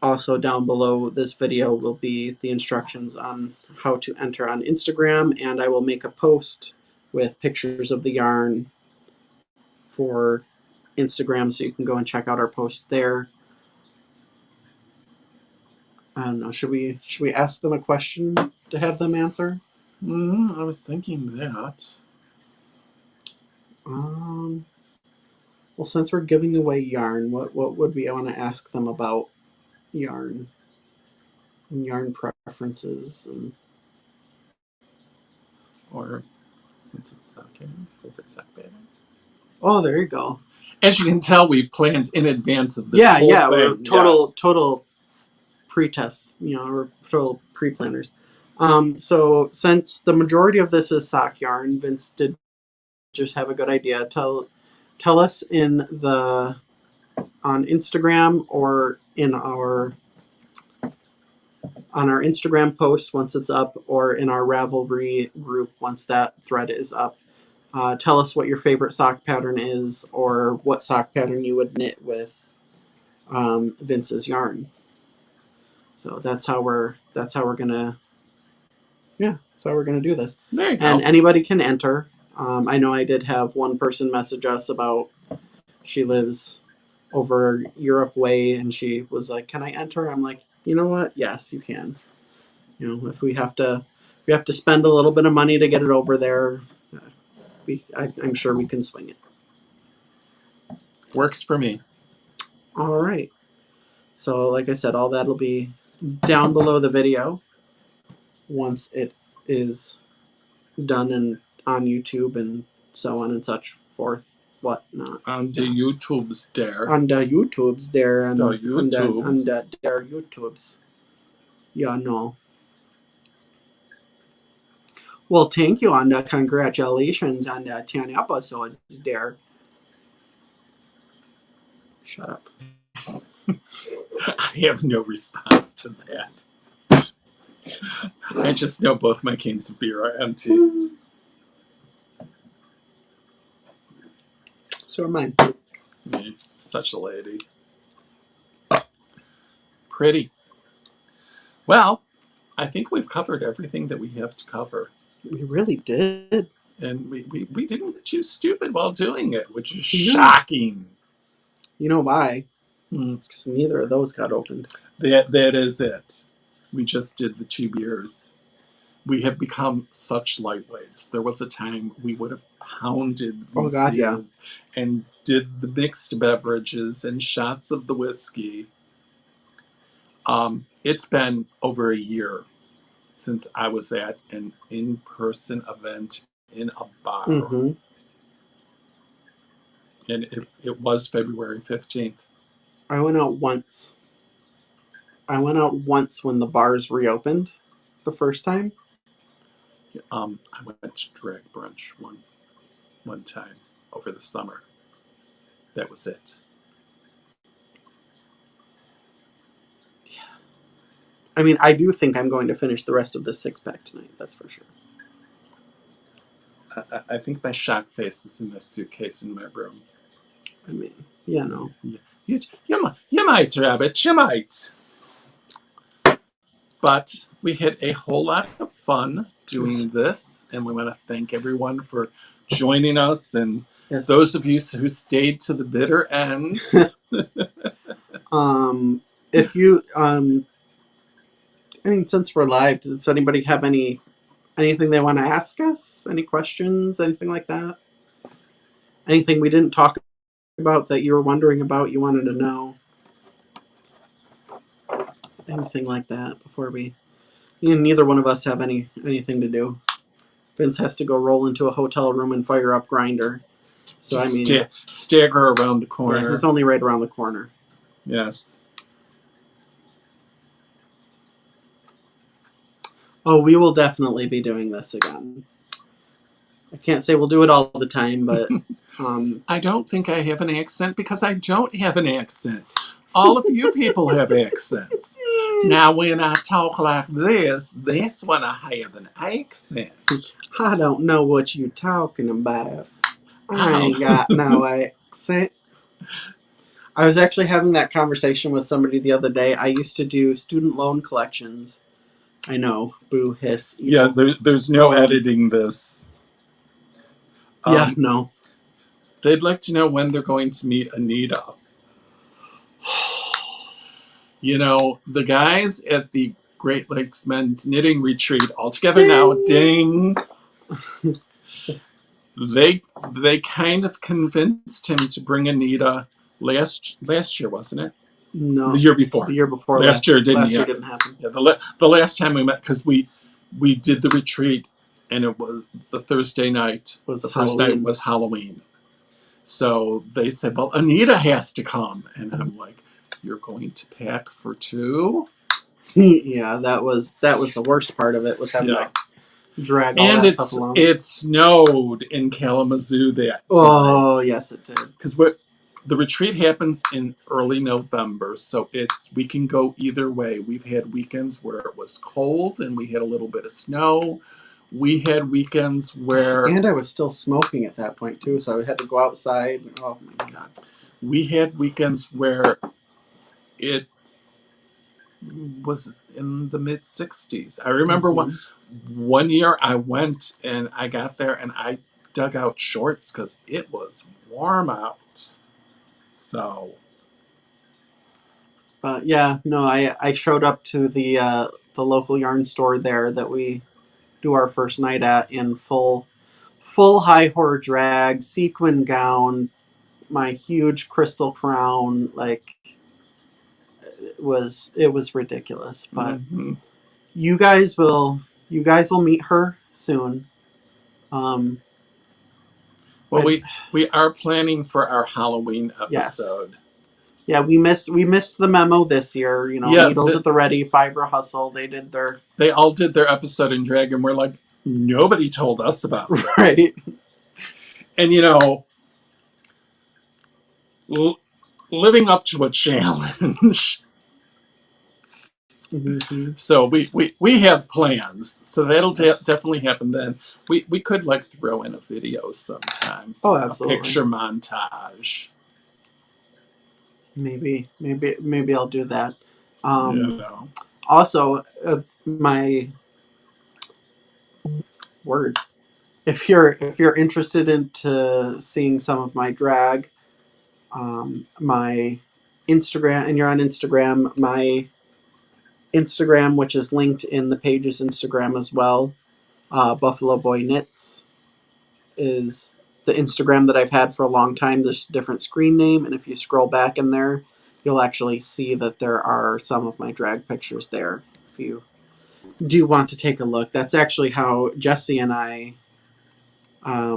also down below this video will be the instructions on how to enter on Instagram, and I will make a post with pictures of the yarn for Instagram, so you can go and check out our post there. I don't know. Should we ask them a question to have them answer? I was thinking that. Well, since we're giving away yarn, what would we want to ask them about yarn and yarn preferences? Or since it's sock yarn, favorite sock pattern. Oh, there you go. As you can tell, we've planned in advance of this. We're total pre-test, or total pre-planners. So since the majority of this is sock yarn, Vince did just have a good idea. Tell us on Instagram or on our Instagram post once it's up, or in our Ravelry group once that thread is up. Tell us what your favorite sock pattern is, or what sock pattern you would knit with Vince's yarn. So that's how we're gonna do this. There you go. And anybody can enter. I know I did have one person message us about she lives over Europe way, and she was like, "Can I enter?" I'm like, you know what? Yes, you can. If we have to spend a little bit of money to get it over there, I'm sure we can swing it. Works for me. All right. So, like I said, all that'll be down below the video once it is done and on YouTube and so on and such forth. Whatnot. On the YouTubes there. On the YouTubes there. And the YouTubes. On their YouTubes. Yeah, no. Well, thank you, and congratulations on the 10 episodes there. Shut up. I have no response to that. I just know both my cans of beer are empty. So are mine. Such a lady. Pretty. Well, I think we've covered everything that we have to cover. We really did. And we didn't get too stupid while doing it, which is shocking. You know why? It's because neither of those got opened. That is it. We just did the 2 beers. We have become such lightweights. There was a time we would have pounded these beers and did the mixed beverages and shots of the whiskey. It's been over a year since I was at an in-person event in a bar. Mm-hmm. And it was February 15th. I went out once. I went out once when the bars reopened the first time. I went to drag brunch one time over the summer. That was it. Yeah. I mean, I do think I'm going to finish the rest of this 6-pack tonight. That's for sure. I think my shock face is in this suitcase in my room. I mean, yeah, no. You might, Rabbit. You might. But we had a whole lot of fun doing this, and we want to thank everyone for joining us, and those of you who stayed to the bitter end. If you, I mean, since we're live, does anybody have anything they want to ask us? Any questions? Anything like that? Anything we didn't talk about that you were wondering about, you wanted to know? Anything like that before we... Neither one of us have anything to do. Vince has to go roll into a hotel room and fire up Grindr. So just, I mean... stagger around the corner. Yeah, he's only right around the corner. Yes. Oh, we will definitely be doing this again. I can't say we'll do it all the time, but... I don't think I have an accent because I don't have an accent. All of you people have accents. Now, when I talk like this, that's when I have an accent. I don't know what you're talking about. I ain't got no accent. I was actually having that conversation with somebody the other day. I used to do student loan collections. I know. Boo, hiss. Evil. Yeah, there's no editing this. Yeah, no. They'd like to know when they're going to meet Anita. You know, the guys at the Great Lakes Men's Knitting Retreat, all together now, ding! They kind of convinced him to bring Anita last year, wasn't it? No. The year before. The year before. Last year didn't happen. Yeah, the last time we met, because we did the retreat, and it was the Thursday night. The first night was Halloween. So they said, well, Anita has to come. And I'm like, you're going to pack for 2? Yeah, that was the worst part of it, was having to drag all that stuff along. And it snowed in Kalamazoo that night. Oh, yes, it did. Because the retreat happens in early November, so we can go either way. We've had weekends where it was cold and we had a little bit of snow. We had weekends where... And I was still smoking at that point, too, so I had to go outside. Oh, my God. We had weekends where it was in the mid-60s. I remember one year I went and I got there and I dug out shorts because it was warm out. So... yeah, no, I showed up to the local yarn store there that we do our first night at in full high horror drag, sequin gown, my huge crystal crown. Like, it was ridiculous. But you guys will meet her soon. Well, we are planning for our Halloween episode. Yes. Yeah, we missed the memo this year. You know, Needles at the Ready, Fiber Hustle. They all did their episode in drag, and we're like, nobody told us about this. Right. And you know, living up to a challenge. Mm-hmm. So we have plans. So that'll definitely happen then. We could like throw in a video sometimes. Oh, absolutely. A picture montage. Maybe I'll do that. Yeah. Also, my word. If you're interested into seeing some of my drag, my Instagram, and you're on Instagram, my Instagram, which is linked in the page's Instagram as well, Buffalo Boy Knits, is the Instagram that I've had for a long time. There's a different screen name, and if you scroll back in there, you'll actually see that there are some of my drag pictures there. If you do want to take a look, that's actually how Jesse and I, I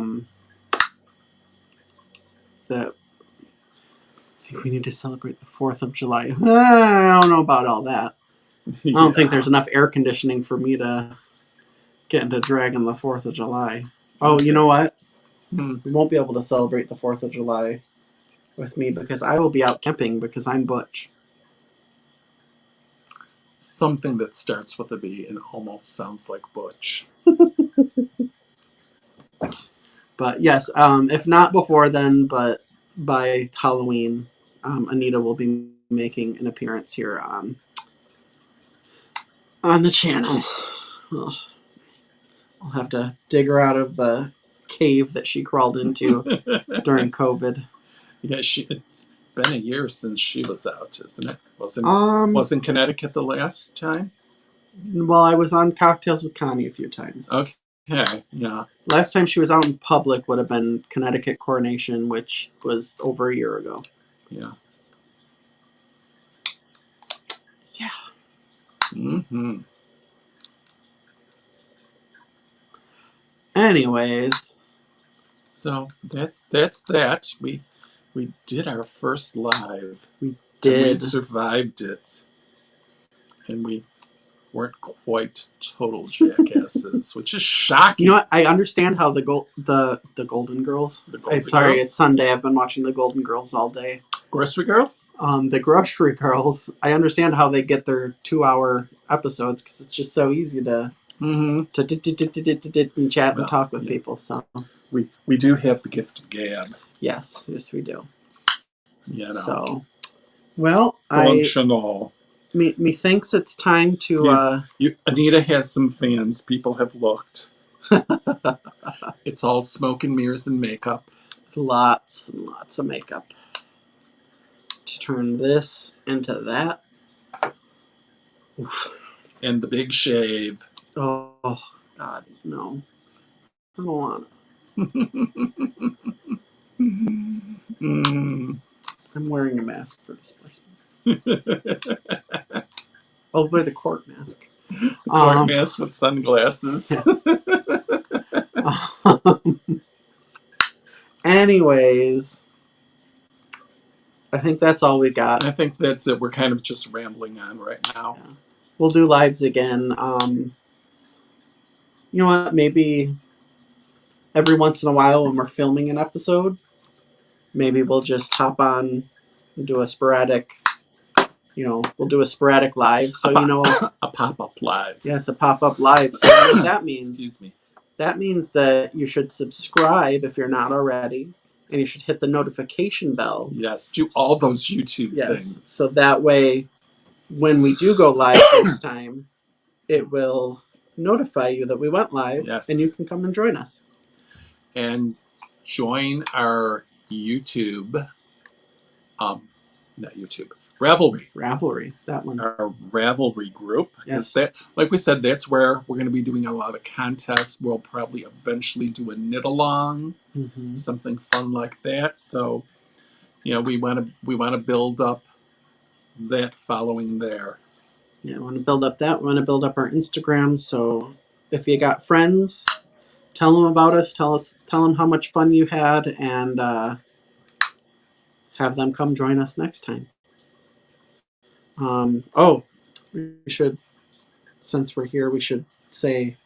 think we need to celebrate the 4th of July. I don't know about all that. I don't think there's enough air conditioning for me to get into drag on the 4th of July. Oh, you know what? We won't be able to celebrate the 4th of July with me because I will be out camping because I'm Butch. Something that starts with a B and almost sounds like Butch. But yes, if not before then, but by Halloween, Anita will be making an appearance here on the channel. Oh, I'll have to dig her out of the cave that she crawled into during COVID. Yeah, it's been a year since she was out, isn't it? Wasn't Connecticut the last time? Well, I was on Cocktails with Connie a few times. Okay, yeah. Last time she was out in public would have been Connecticut Coronation, which was over a year ago. Yeah. Yeah. Mm-hmm. Anyways. So that's that. We did our first live. We did. And we survived it. And we weren't quite total jackasses, which is shocking. You know what? I understand how the Golden Girls. It's Sunday. I've been watching the Golden Girls all day. Grocery Girls? The Grocery Girls. I understand how they get their 2-hour episodes because it's just so easy to and chat and talk with people. So we do have the gift of gab. Yes, we do. You know. So, well, functional. Methinks it's time to. Anita has some fans. People have looked. It's all smoke and mirrors and makeup. Lots and lots of makeup. To turn this into that. Oof. And the big shave. Oh, God, no. I don't want it. I'm wearing a mask for this person. I'll wear the court mask. Court mask with sunglasses. Yes. Anyways, I think that's all we got. I think that's it. We're kind of just rambling on right now. Yeah. We'll do lives again. You know what? Maybe every once in a while when we're filming an episode, maybe we'll just hop on and do a sporadic, we'll do a sporadic live. So, a pop-up live. Yes, a pop-up live. So what that means, excuse me. That means that you should subscribe if you're not already, and you should hit the notification bell. Yes, do all those YouTube things. So that way, when we do go live next time, it will notify you that we went live, and you can come and join us. And join our YouTube, not YouTube, Ravelry, that one. Our Ravelry group. Yes. Like we said, that's where we're going to be doing a lot of contests. We'll probably eventually do a knit along, something fun like that. So, we want to build up that following there. Yeah, we want to build up that. We want to build up our Instagram. So if you got friends, tell them about us. Tell them how much fun you had, and have them come join us next time. We should, since we're here, we should say,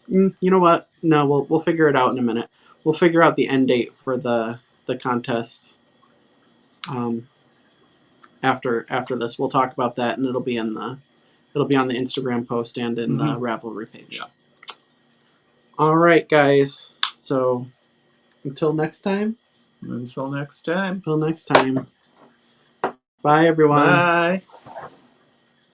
you know what? No, we'll figure it out in a minute. We'll figure out the end date for the contest. After this, we'll talk about that, and it'll be in it'll be on the Instagram post and in the Ravelry page. Yeah. All right, guys. So until next time. Until next time. Until next time. Bye, everyone. Bye.